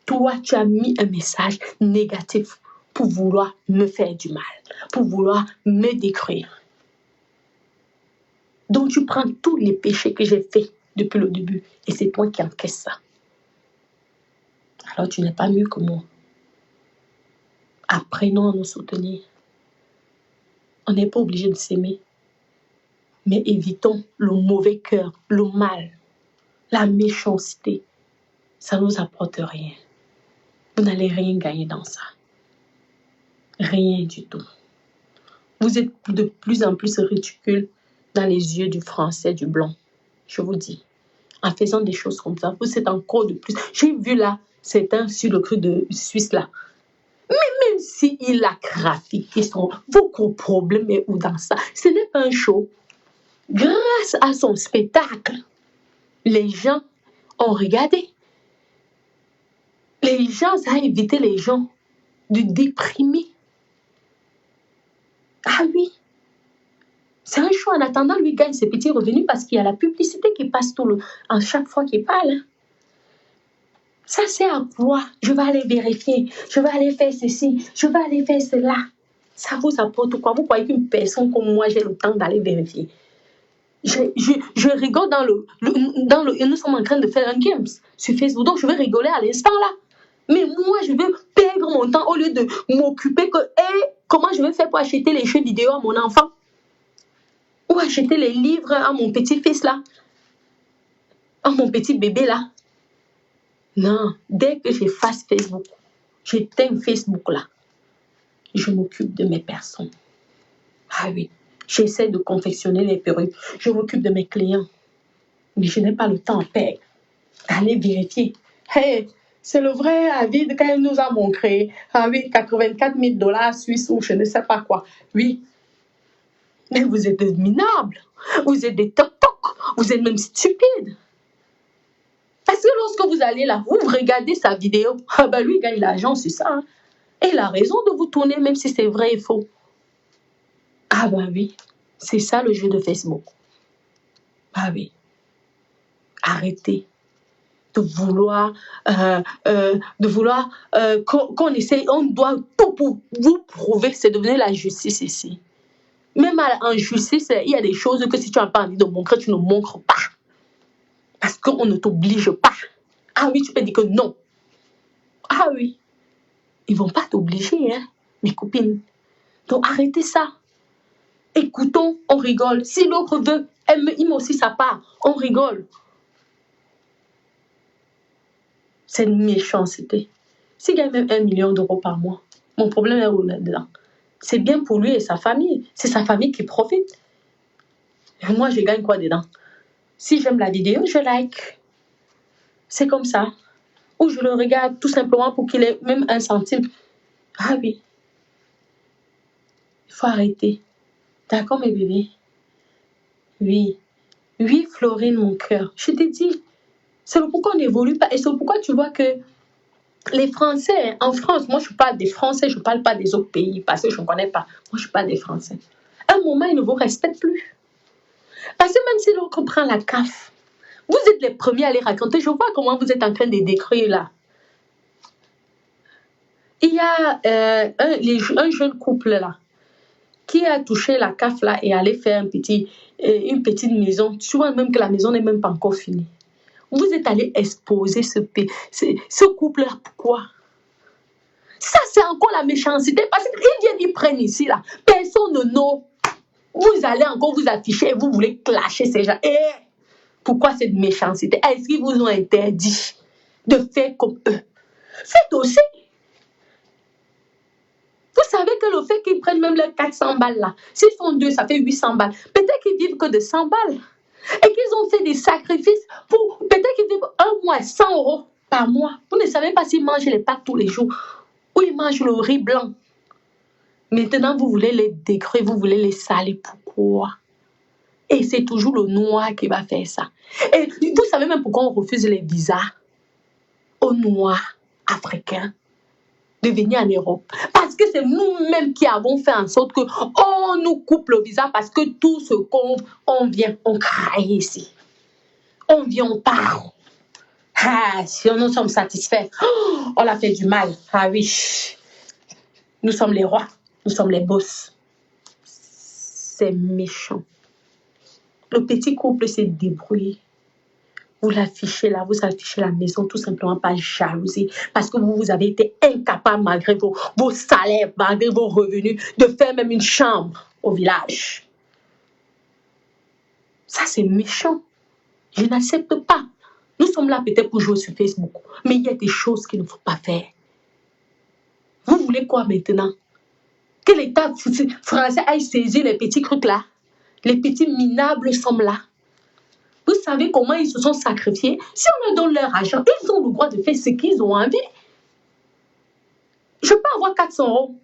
Toi, tu as mis un message négatif pour vouloir me faire du mal, pour vouloir me détruire. Donc, tu prends tous les péchés que j'ai faits depuis le début et c'est toi qui encaisses ça. Alors, tu n'es pas mieux que moi. Apprenons à nous soutenir. On n'est pas obligé de s'aimer. Mais évitons le mauvais cœur, le mal, la méchanceté. Ça ne nous apporte rien. Vous n'allez rien gagner dans ça. Rien du tout. Vous êtes de plus en plus ridicule dans les yeux du Français, du blanc. Je vous dis, en faisant des choses comme ça, vous êtes encore de plus. J'ai vu là, c'est un sur le cru de Suisse là. Même s'il a graphiqué votre problème est où dans ça? Ce n'est pas un show. Grâce à son spectacle, les gens ont regardé. Les gens, ça a évité les gens de déprimer. Ah oui. C'est un choix. En attendant, lui gagne ses petits revenus parce qu'il y a la publicité qui passe à chaque fois qu'il parle. Hein. Ça, c'est à quoi? Je vais aller vérifier. Je vais aller faire ceci. Je vais aller faire cela. Ça vous apporte quoi? Vous croyez qu'une personne comme moi, j'ai le temps d'aller vérifier? Je rigole nous sommes en train de faire un game sur Facebook, donc je vais rigoler à l'instant là. Mais moi, je vais perdre mon temps au lieu de m'occuper que comment je vais faire pour acheter les jeux vidéo à mon enfant ou acheter les livres à mon petit-fils là, à mon petit bébé là. Non, dès que je fasse Facebook, j'éteins Facebook là, je m'occupe de mes personnes. Ah oui. J'essaie de confectionner les perruques. Je m'occupe de mes clients. Mais je n'ai pas le temps à perdre. D'aller vérifier. Hey, c'est le vrai avis qu'elle nous a montré. Ah oui, 84 000 $ suisses ou je ne sais pas quoi. Oui. Mais vous êtes des minables. Vous êtes des toc-toc. Vous êtes même stupides. Parce que lorsque vous allez là, vous regardez sa vidéo. Ah ben lui, il gagne l'argent, c'est ça. Hein. Et il a raison de vous tourner, même si c'est vrai et faux. Ah ben oui. C'est ça le jeu de Facebook. Ah oui. Arrêtez de vouloir, qu'on essaye, on doit tout pour vous prouver, c'est devenir la justice ici. Même en justice, il y a des choses que si tu n'as pas envie de montrer, tu ne montres pas. Parce qu'on ne t'oblige pas. Ah oui, tu peux dire que non. Ah oui. Ils ne vont pas t'obliger, hein, mes copines. Donc arrêtez ça. Écoutons, on rigole. Si l'autre veut, il met aussi sa part. On rigole. C'est une méchanceté. S'il gagne même 1 million d'euros par mois, mon problème est où là-dedans? C'est bien pour lui et sa famille. C'est sa famille qui profite. Et moi, je gagne quoi dedans? Si j'aime la vidéo, je like. C'est comme ça. Ou je le regarde tout simplement pour qu'il ait même 1 centime. Ah oui. Il faut arrêter. D'accord, mes bébés? Oui. Oui, Florine, mon cœur. Je t'ai dit, c'est le pourquoi on n'évolue pas. Et c'est le pourquoi tu vois que les Français, en France, moi je parle des Français, je ne parle pas des autres pays parce que je ne connais pas. Moi je parle des Français. À un moment, ils ne vous respectent plus. Parce que même si l'autre prend la CAF, vous êtes les premiers à les raconter. Je vois comment vous êtes en train de décrire là. Il y a un jeune couple là qui a touché la CAF là et allé faire une petite maison. Tu vois même que la maison n'est même pas encore finie. Vous êtes allé exposer ce couple-là. Pourquoi? Ça, c'est encore la méchanceté. Parce qu'ils viennent, ils prennent ici, là. Personne ne know. Vous allez encore vous afficher et vous voulez clasher ces gens. Et pourquoi cette méchanceté? Est-ce qu'ils vous ont interdit de faire comme eux? Faites aussi. Vous savez que le fait qu'ils prennent même leurs 400 balles, là, s'ils sont 2, ça fait 800 balles. Peut-être qu'ils vivent que de 100 balles. Et qu'ils ont fait des sacrifices pour, peut-être qu'ils vivent 1 mois, 100 € par mois. Vous ne savez pas s'ils mangent les pâtes tous les jours ou ils mangent le riz blanc. Maintenant, vous voulez les décrire, vous voulez les salir. Pourquoi? Et c'est toujours le noir qui va faire ça. Et vous savez même pourquoi on refuse les visas aux noirs africains de venir en Europe? Parce que c'est nous-mêmes qui avons fait en sorte qu'on nous coupe le visa parce que tout ce qu'on vient, on craille ici. On vient, on part. Ah, si nous sommes satisfaits, on a fait du mal. Ah oui, nous sommes les rois, nous sommes les boss. C'est méchant. Le petit couple s'est débrouillé. Vous l'affichez là, vous affichez la maison tout simplement par jalousie. Parce que vous avez été incapable, malgré vos salaires, malgré vos revenus, de faire même une chambre au village. Ça, c'est méchant. Je n'accepte pas. Nous sommes là peut-être pour jouer sur Facebook. Mais il y a des choses qu'il ne faut pas faire. Vous voulez quoi maintenant? Que l'État français aille saisir les petits trucs là? Les petits minables sont là. Vous savez comment ils se sont sacrifiés? Si on leur donne leur argent, ils ont le droit de faire ce qu'ils ont envie. Je peux avoir 400 €,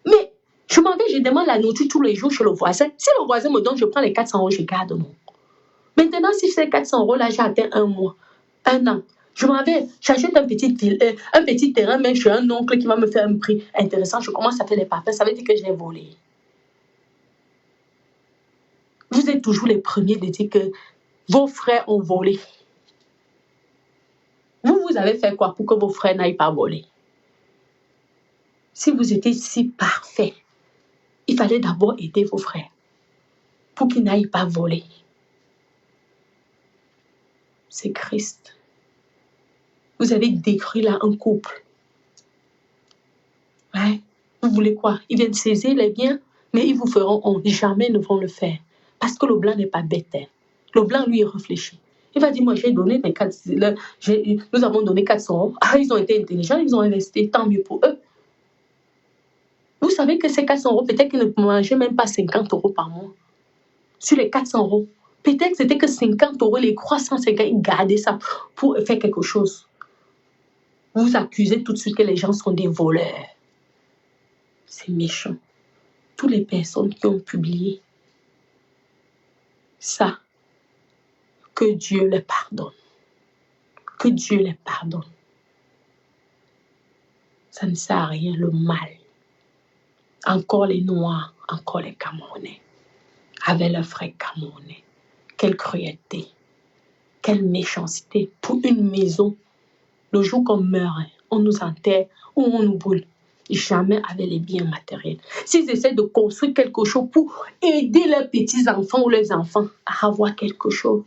mais je m'en vais, je demande la nourriture tous les jours chez le voisin. Si le voisin me donne, je prends les 400 €, je garde, non. Maintenant, si ces 400 € là, j'ai atteint un mois, un an, je m'en vais, j'achète un petit terrain, mais chez un oncle qui va me faire un prix intéressant, je commence à faire les parfums, ça veut dire que j'ai volé. Vous êtes toujours les premiers de dire que vos frères ont volé. Vous avez fait quoi pour que vos frères n'aillent pas voler? Si vous étiez si parfait, il fallait d'abord aider vos frères pour qu'ils n'aillent pas voler. C'est Christ. Vous avez détruit là un couple. Ouais. Vous voulez quoi? Ils viennent saisir les biens, mais ils vous feront honte. Jamais ne vont le faire. Parce que le blanc n'est pas bête. Hein. Le blanc, lui, réfléchit. Il va dire, moi, j'ai donné mes 400, nous avons donné 400 €. Ah, ils ont été intelligents, ils ont investi, tant mieux pour eux. Vous savez que ces 400 €, peut-être qu'ils ne mangeaient même pas 50 € par mois. Sur les 400 €, peut-être que c'était que 50 €, les 350, ils gardaient ça pour faire quelque chose. Vous accusez tout de suite que les gens sont des voleurs. C'est méchant. Toutes les personnes qui ont publié ça, que Dieu les pardonne. Que Dieu les pardonne. Ça ne sert à rien, le mal. Encore les Noirs, encore les Camerounais, avec leurs frères Camerounais. Quelle cruauté, quelle méchanceté. Pour une maison, le jour qu'on meurt, on nous enterre ou on nous brûle. Jamais avec les biens matériels. S'ils essaient de construire quelque chose pour aider leurs petits-enfants ou leurs enfants à avoir quelque chose,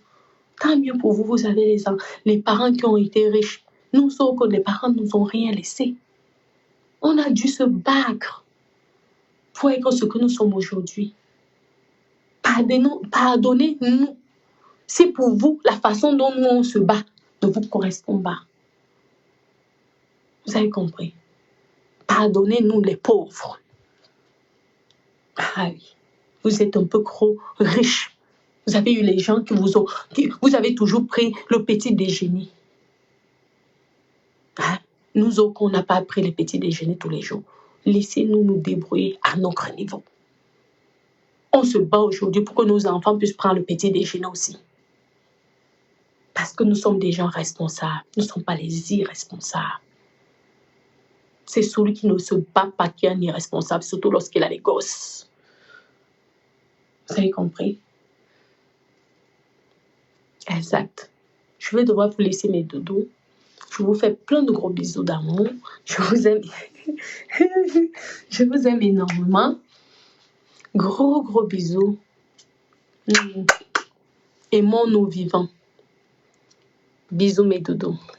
tant mieux pour vous, vous avez les parents qui ont été riches. Nous sommes que les parents ne nous ont rien laissé. On a dû se battre pour être ce que nous sommes aujourd'hui. Pardonnez-nous. Si pour vous, la façon dont nous on se bat ne vous correspond pas. Vous avez compris? Pardonnez-nous les pauvres. Ah oui, vous êtes un peu trop riches. Vous avez eu les gens qui vous avez toujours pris le petit déjeuner. Hein? Nous autres, on n'a pas pris le petit déjeuner tous les jours. Laissez-nous nous débrouiller à notre niveau. On se bat aujourd'hui pour que nos enfants puissent prendre le petit déjeuner aussi. Parce que nous sommes des gens responsables. Nous ne sommes pas les irresponsables. C'est celui qui ne se bat pas qui est un irresponsable, surtout lorsqu'il a les gosses. Vous avez compris? Exact. Je vais devoir vous laisser mes doudous. Je vous fais plein de gros bisous d'amour. Je vous aime. Je vous aime énormément. Gros bisous. Aimons-nous vivants. Bisous mes doudous.